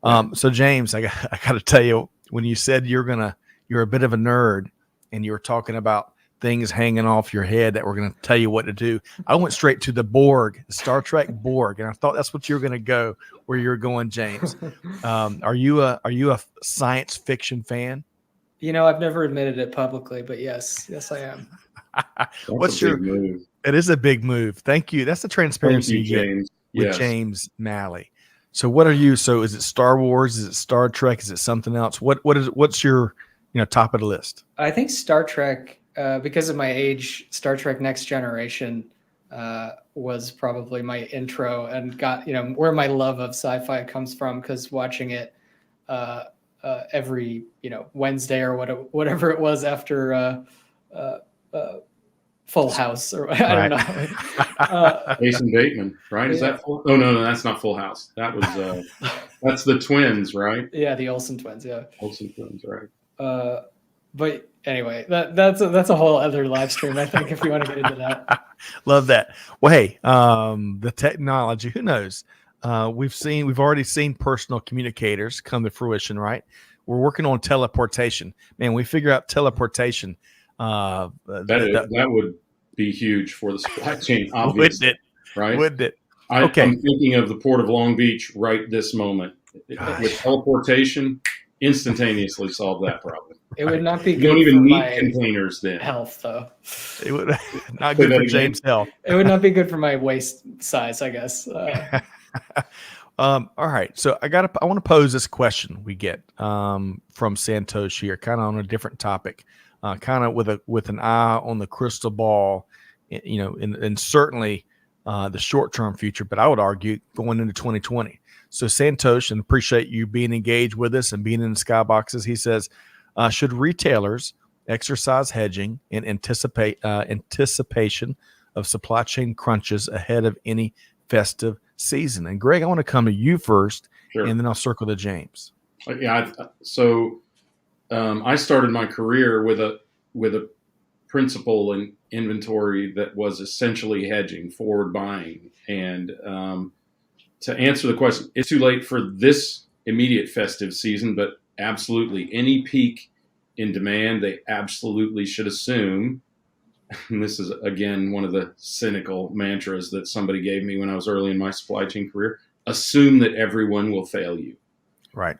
Speaker 1: So James, I got to tell you, when you said you're a bit of a nerd and you were talking about things hanging off your head that were going to tell you what to do, I went straight to the Borg, Star Trek Borg, and I thought that's what you were going to go, where you're going, James. Are you a science fiction fan?
Speaker 4: I've never admitted it publicly, but yes, I am.
Speaker 1: What's your move? It is a big move. Thank you. That's the transparency you get with James Malley. So what are you? So is it Star Wars? Is it Star Trek? Is it something else? What's your top of the list?
Speaker 4: I think Star Trek, because of my age, Star Trek Next Generation was probably my intro and got where my love of sci-fi comes from, because watching it every Wednesday or whatever it was after Full House, or I don't know.
Speaker 2: Jason Bateman, right? Is that full? Oh no, that's not Full House. That was that's the twins, right?
Speaker 4: Yeah, the Olsen twins. Yeah,
Speaker 2: Olsen twins, right?
Speaker 4: But anyway, that's a whole other live stream, I think, if you want to get into that.
Speaker 1: Love that. Well, hey, the technology, who knows? We've already seen personal communicators come to fruition, right? We're working on teleportation. Man, we figure out teleportation.
Speaker 2: That would be huge for the supply chain, obviously.
Speaker 1: Wouldn't it?
Speaker 2: Right?
Speaker 1: Wouldn't it?
Speaker 2: I'm thinking of the Port of Long Beach right this moment. With teleportation, instantaneously solve that problem.
Speaker 4: It would not be good.
Speaker 2: You don't even
Speaker 4: for
Speaker 2: need
Speaker 4: my
Speaker 2: containers then.
Speaker 4: Health, though.
Speaker 1: It would not good for James' health.
Speaker 4: It would not be good for my waist size, I guess.
Speaker 1: All right. So I want to pose this question we get from Santosh here, kind of on a different topic, kind of with an eye on the crystal ball, and certainly the short-term future, but I would argue going into 2020. So Santosh, and appreciate you being engaged with us and being in the skyboxes. He says, should retailers exercise hedging in anticipation of supply chain crunches ahead of any festive season? And Greg, I want to come to you first,
Speaker 2: Sure.
Speaker 1: And then I'll circle to James.
Speaker 2: Yeah. So I started my career with a principle in inventory that was essentially hedging, forward buying. And to answer the question, it's too late for this immediate festive season, but absolutely any peak in demand, they absolutely should assume. And this is, again, one of the cynical mantras that somebody gave me when I was early in my supply chain career: assume that everyone will fail you.
Speaker 1: Right.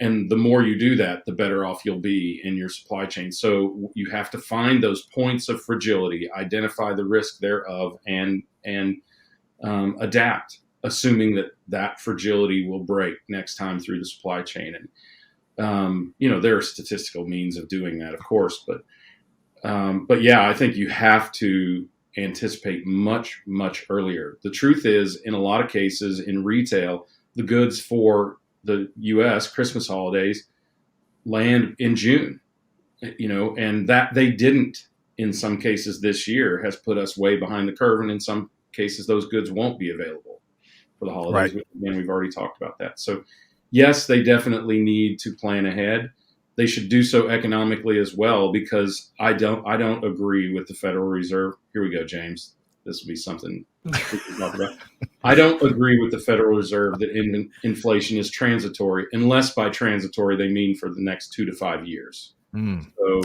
Speaker 2: And the more you do that, the better off you'll be in your supply chain. So you have to find those points of fragility, identify the risk thereof, and adapt, assuming that fragility will break next time through the supply chain. And there are statistical means of doing that, of course, but yeah, I think you have to anticipate much, much earlier. The truth is, in a lot of cases in retail, the goods for the U.S. Christmas holidays land in June, and that they didn't in some cases this year has put us way behind the curve. And in some cases, those goods won't be available for the holidays. Right. Again, we've already talked about that. So yes, they definitely need to plan ahead. They should do so economically as well, because I don't agree with the Federal Reserve. Here we go, James. This will be something we can talk about. I don't agree with the Federal Reserve that inflation is transitory, unless by transitory they mean for the next 2 to 5 years. So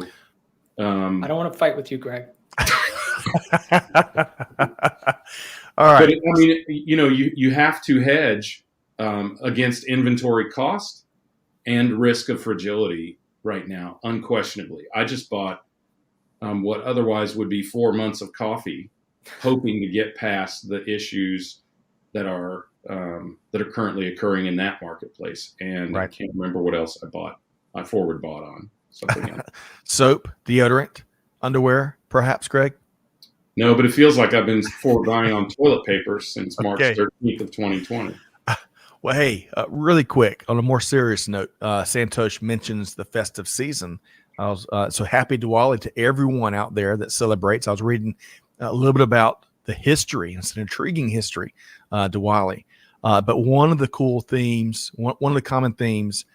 Speaker 4: I don't want to fight with you, Greg.
Speaker 1: All right.
Speaker 2: But I mean, you have to hedge against inventory cost and risk of fragility right now, unquestionably. I just bought what otherwise would be 4 months of coffee, hoping to get past the issues currently occurring in that marketplace. And I can't remember what else I forward bought on something else.
Speaker 1: Soap, deodorant, underwear, perhaps, Greg?
Speaker 2: No, but it feels like I've been forward buying on toilet paper since March 13th of 2020.
Speaker 1: Well, hey, really quick, on a more serious note, Santosh mentions the festive season. I was so happy Diwali to everyone out there that celebrates. I was reading a little bit about the history. It's an intriguing history, Diwali. But one of the cool themes, one of the common themes,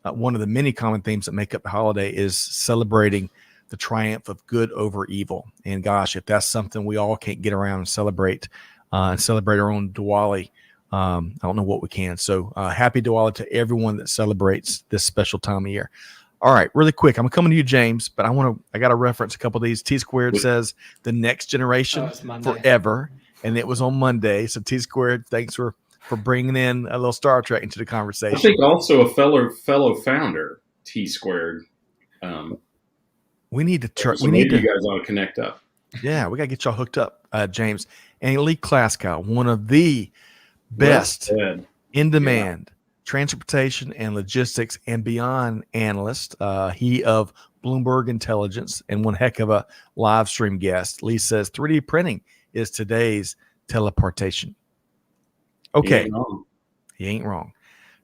Speaker 1: one of the many common themes that make up the holiday is celebrating the triumph of good over evil. And gosh, if that's something we all can't get around and celebrate our own Diwali, I don't know what we can. So happy Diwali to everyone that celebrates this special time of year. All right, really quick. I'm coming to you, James, but I got to reference a couple of these. T Squared says the next generation forever, and it was on Monday. So T Squared, thanks for bringing in a little Star Trek into the conversation.
Speaker 2: I think also a fellow founder, T Squared.
Speaker 1: We need to try.
Speaker 2: So maybe you guys ought to connect up.
Speaker 1: Yeah, we got to get y'all hooked up, James. And Lee Klaskow, one of the best in-demand transportation and logistics and beyond analyst. He of Bloomberg Intelligence and one heck of a live stream guest. Lee says 3D printing is today's teleportation. Okay. He ain't wrong.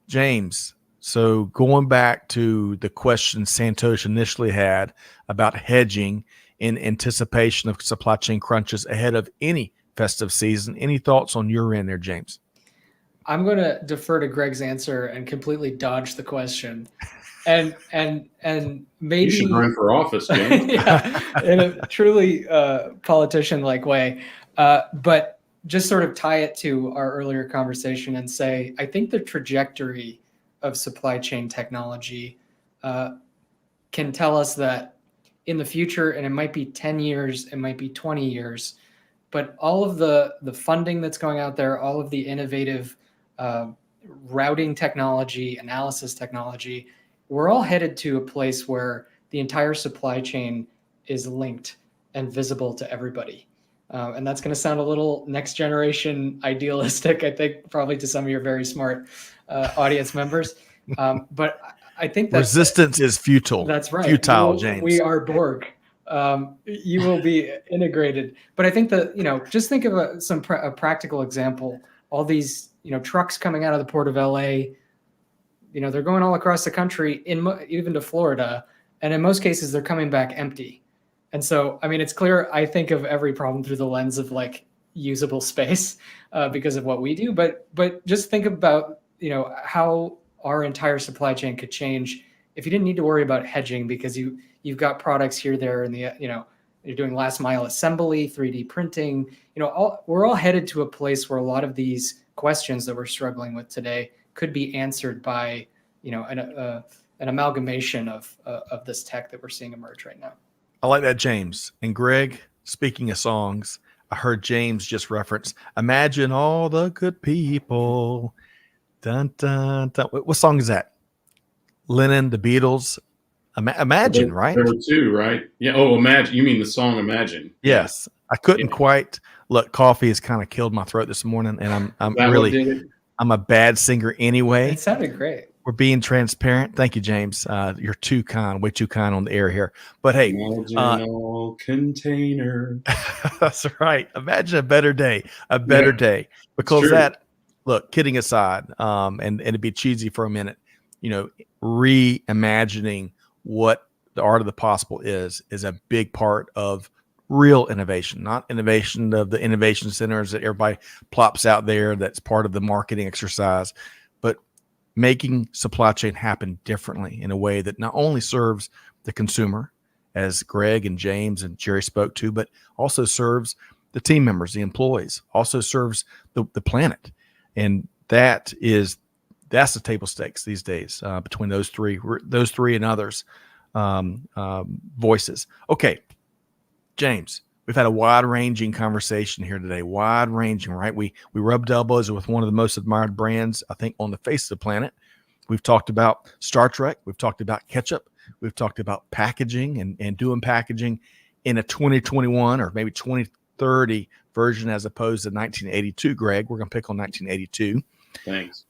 Speaker 1: James, so going back to the question Santosh initially had about hedging in anticipation of supply chain crunches ahead of any festive season, any thoughts on your end there, James?
Speaker 4: I'm going to defer to Greg's answer and completely dodge the question. And maybe
Speaker 2: you should run for office, James.
Speaker 4: Yeah, in a truly politician-like way. But just sort of tie it to our earlier conversation and say, I think the trajectory of supply chain technology can tell us that in the future, and it might be 10 years, it might be 20 years, but all of the funding that's going out there, all of the innovative routing technology, analysis technology, we're all headed to a place where the entire supply chain is linked and visible to everybody. And that's going to sound a little next generation idealistic, I think, probably to some of your very smart audience members. But I think that
Speaker 1: resistance is futile.
Speaker 4: That's right.
Speaker 1: Futile, James.
Speaker 4: We are Borg. You will be integrated. But I think that, just think of a practical example. All these, trucks coming out of the port of LA, they're going all across the country, even to Florida. And in most cases, they're coming back empty. And so, it's clear I think of every problem through the lens of usable space because of what we do. But just think about, how our entire supply chain could change if you didn't need to worry about hedging because you've got products here, there, and you're doing last mile assembly, 3D printing. We're all headed to a place where a lot of these questions that we're struggling with today could be answered by, an amalgamation of this tech that we're seeing emerge right now.
Speaker 1: I like that, James. And Greg, speaking of songs, I heard James just reference, imagine all the good people. Dun, dun, dun. What song is that? Lennon, the Beatles. Imagine, right?
Speaker 2: There were two, right? Yeah. Oh, Imagine. You mean the song Imagine?
Speaker 1: Yes. I couldn't quite look. Coffee has kind of killed my throat this morning, and I'm a bad singer anyway.
Speaker 4: It sounded great.
Speaker 1: We're being transparent. Thank you, James. You're too kind, way too kind on the air here. But hey,
Speaker 2: container.
Speaker 1: That's right. Imagine a better day, day. Because that, look, kidding aside, and it'd be cheesy for a minute, reimagining what the art of the possible is a big part of real innovation, not innovation of the innovation centers that everybody plops out there. That's part of the marketing exercise, but making supply chain happen differently in a way that not only serves the consumer, as Greg and James and Jerry spoke to, but also serves the team members, the employees, also serves the planet. And that's the table stakes these days between those three and others voices. Okay, James, we've had a wide-ranging conversation here today. Wide-ranging, right? We rubbed elbows with one of the most admired brands, I think, on the face of the planet. We've talked about Star Trek. We've talked about ketchup. We've talked about packaging and doing packaging in a 2021 or maybe 2030 2030 version as opposed to 1982, Greg. We're going to pick on 1982.
Speaker 2: Thanks.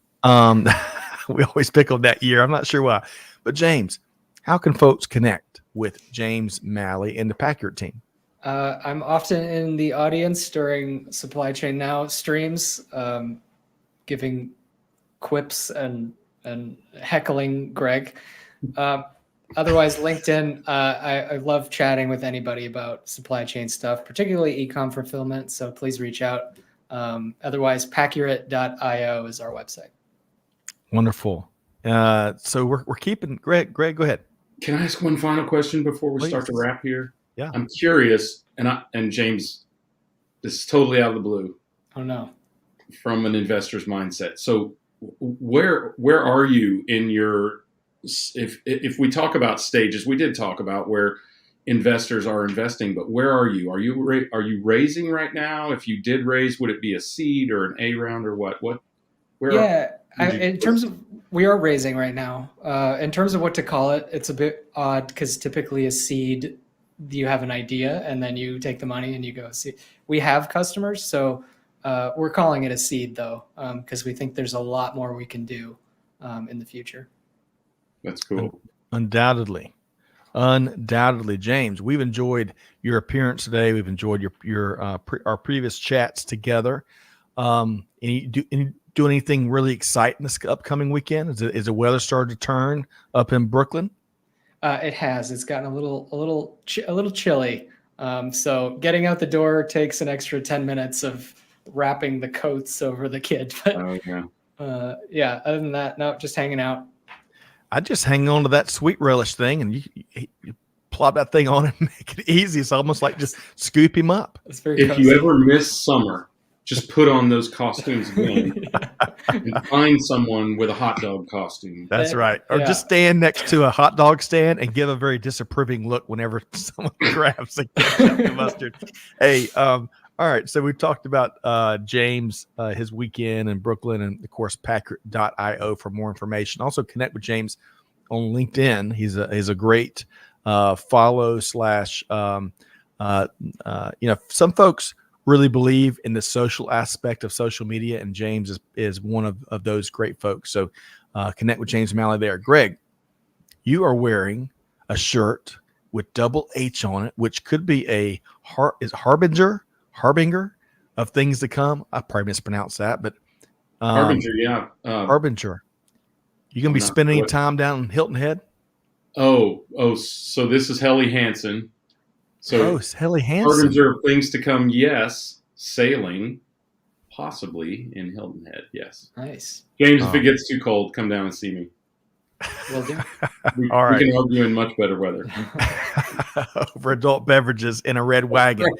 Speaker 1: We always pick on that year. I'm not sure why. But James, how can folks connect with James Malley and the Packard team?
Speaker 4: I'm often in the audience during Supply Chain Now streams, giving quips and heckling Greg. Otherwise, LinkedIn, I love chatting with anybody about supply chain stuff, particularly e-com fulfillment. So please reach out. Otherwise, Paccurate.io is our website.
Speaker 1: Wonderful. So we're keeping Greg. Greg, go ahead.
Speaker 2: Can I ask one final question before we
Speaker 1: Please.
Speaker 2: start to wrap here?
Speaker 1: Yeah.
Speaker 2: I'm curious, and James, this is totally out of the blue.
Speaker 4: Oh no.
Speaker 2: From an investor's mindset. So where are you in your, if we talk about stages, we did talk about where investors are investing, but where are you? Are you raising right now? If you did raise, would it be a seed or an A round or what?
Speaker 4: In terms of, we are raising right now. In terms of what to call it, it's a bit odd because typically a seed, you have an idea and then you take the money and you go see. We have customers, so we're calling it a seed though, because we think there's a lot more we can do in the future.
Speaker 2: That's cool.
Speaker 1: Undoubtedly, James. We've enjoyed your appearance today. We've enjoyed our previous chats together. Do anything really exciting this upcoming weekend? Is the weather starting to turn up in Brooklyn?
Speaker 4: It has. It's gotten a little chilly. So getting out the door takes an extra 10 minutes of wrapping the coats over the kid. But other than that, no, just hanging out.
Speaker 1: I just hang on to that sweet relish thing, and you plop that thing on and make it easy. It's almost like just scoop him up.
Speaker 4: It's very
Speaker 2: if
Speaker 4: cozy.
Speaker 2: you ever miss summer, just put on those costumes again and find someone with a hot dog costume.
Speaker 1: That's right. Or just stand next to a hot dog stand and give a very disapproving look whenever someone grabs a ketchup mustard. Hey, all right. So we talked about James, his weekend in Brooklyn, and of course, Paccurate.io for more information. Also connect with James on LinkedIn. He's a great follow / some folks really believe in the social aspect of social media, and James is one of those great folks. So connect with James Malley there. Greg, you are wearing a shirt with double H on it, which could be a harbinger of things to come. I probably mispronounced that, but
Speaker 2: Harbinger, yeah.
Speaker 1: Harbinger. You gonna be spending any time down in Hilton Head?
Speaker 2: Oh, so this is Helly Hansen. So
Speaker 1: Helly Hansen.
Speaker 2: Harbinger of things to come, yes. Sailing, possibly in Hilton Head, yes.
Speaker 4: Nice.
Speaker 2: James, if it gets too cold, come down and see me.
Speaker 4: Will do.
Speaker 1: All right.
Speaker 2: We can argue in much better weather.
Speaker 1: Over adult beverages in a red wagon.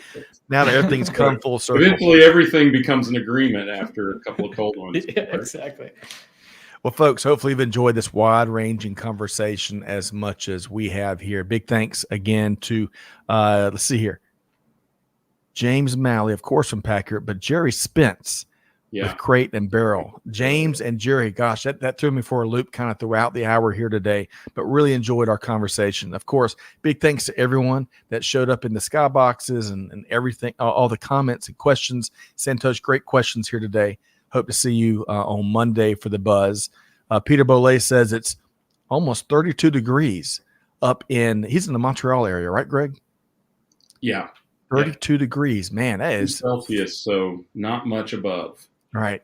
Speaker 1: Now that everything's come full circle.
Speaker 2: Eventually, everything becomes an agreement after a couple of cold ones.
Speaker 4: Yeah, exactly.
Speaker 1: Well, folks, hopefully you've enjoyed this wide-ranging conversation as much as we have here. Big thanks again to, let's see here, James Malley, of course, from Packard, but Jerry Spence with Crate and Barrel. James and Jerry, gosh, that threw me for a loop kind of throughout the hour here today, but really enjoyed our conversation. Of course, big thanks to everyone that showed up in the skyboxes and everything, all the comments and questions. Santosh, great questions here today. Hope to see you on Monday for the buzz. Peter Bolay says it's almost 32 degrees he's in the Montreal area, right, Greg?
Speaker 2: Yeah.
Speaker 1: 32 degrees. Man, that is
Speaker 2: Celsius, so not much above.
Speaker 1: All right.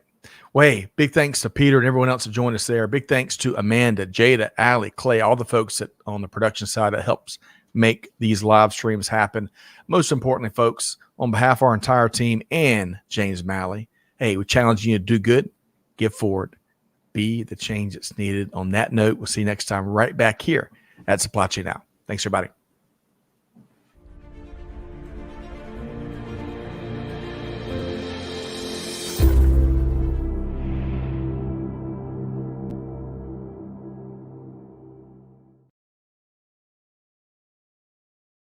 Speaker 1: Way, big thanks to Peter and everyone else that joined us there. Big thanks to Amanda, Jada, Allie, Clay, all the folks that on the production side that helps make these live streams happen. Most importantly, folks, on behalf of our entire team and James Malley, hey, we're challenging you to do good, give forward, be the change that's needed. On that note, we'll see you next time right back here at Supply Chain Now. Thanks, everybody.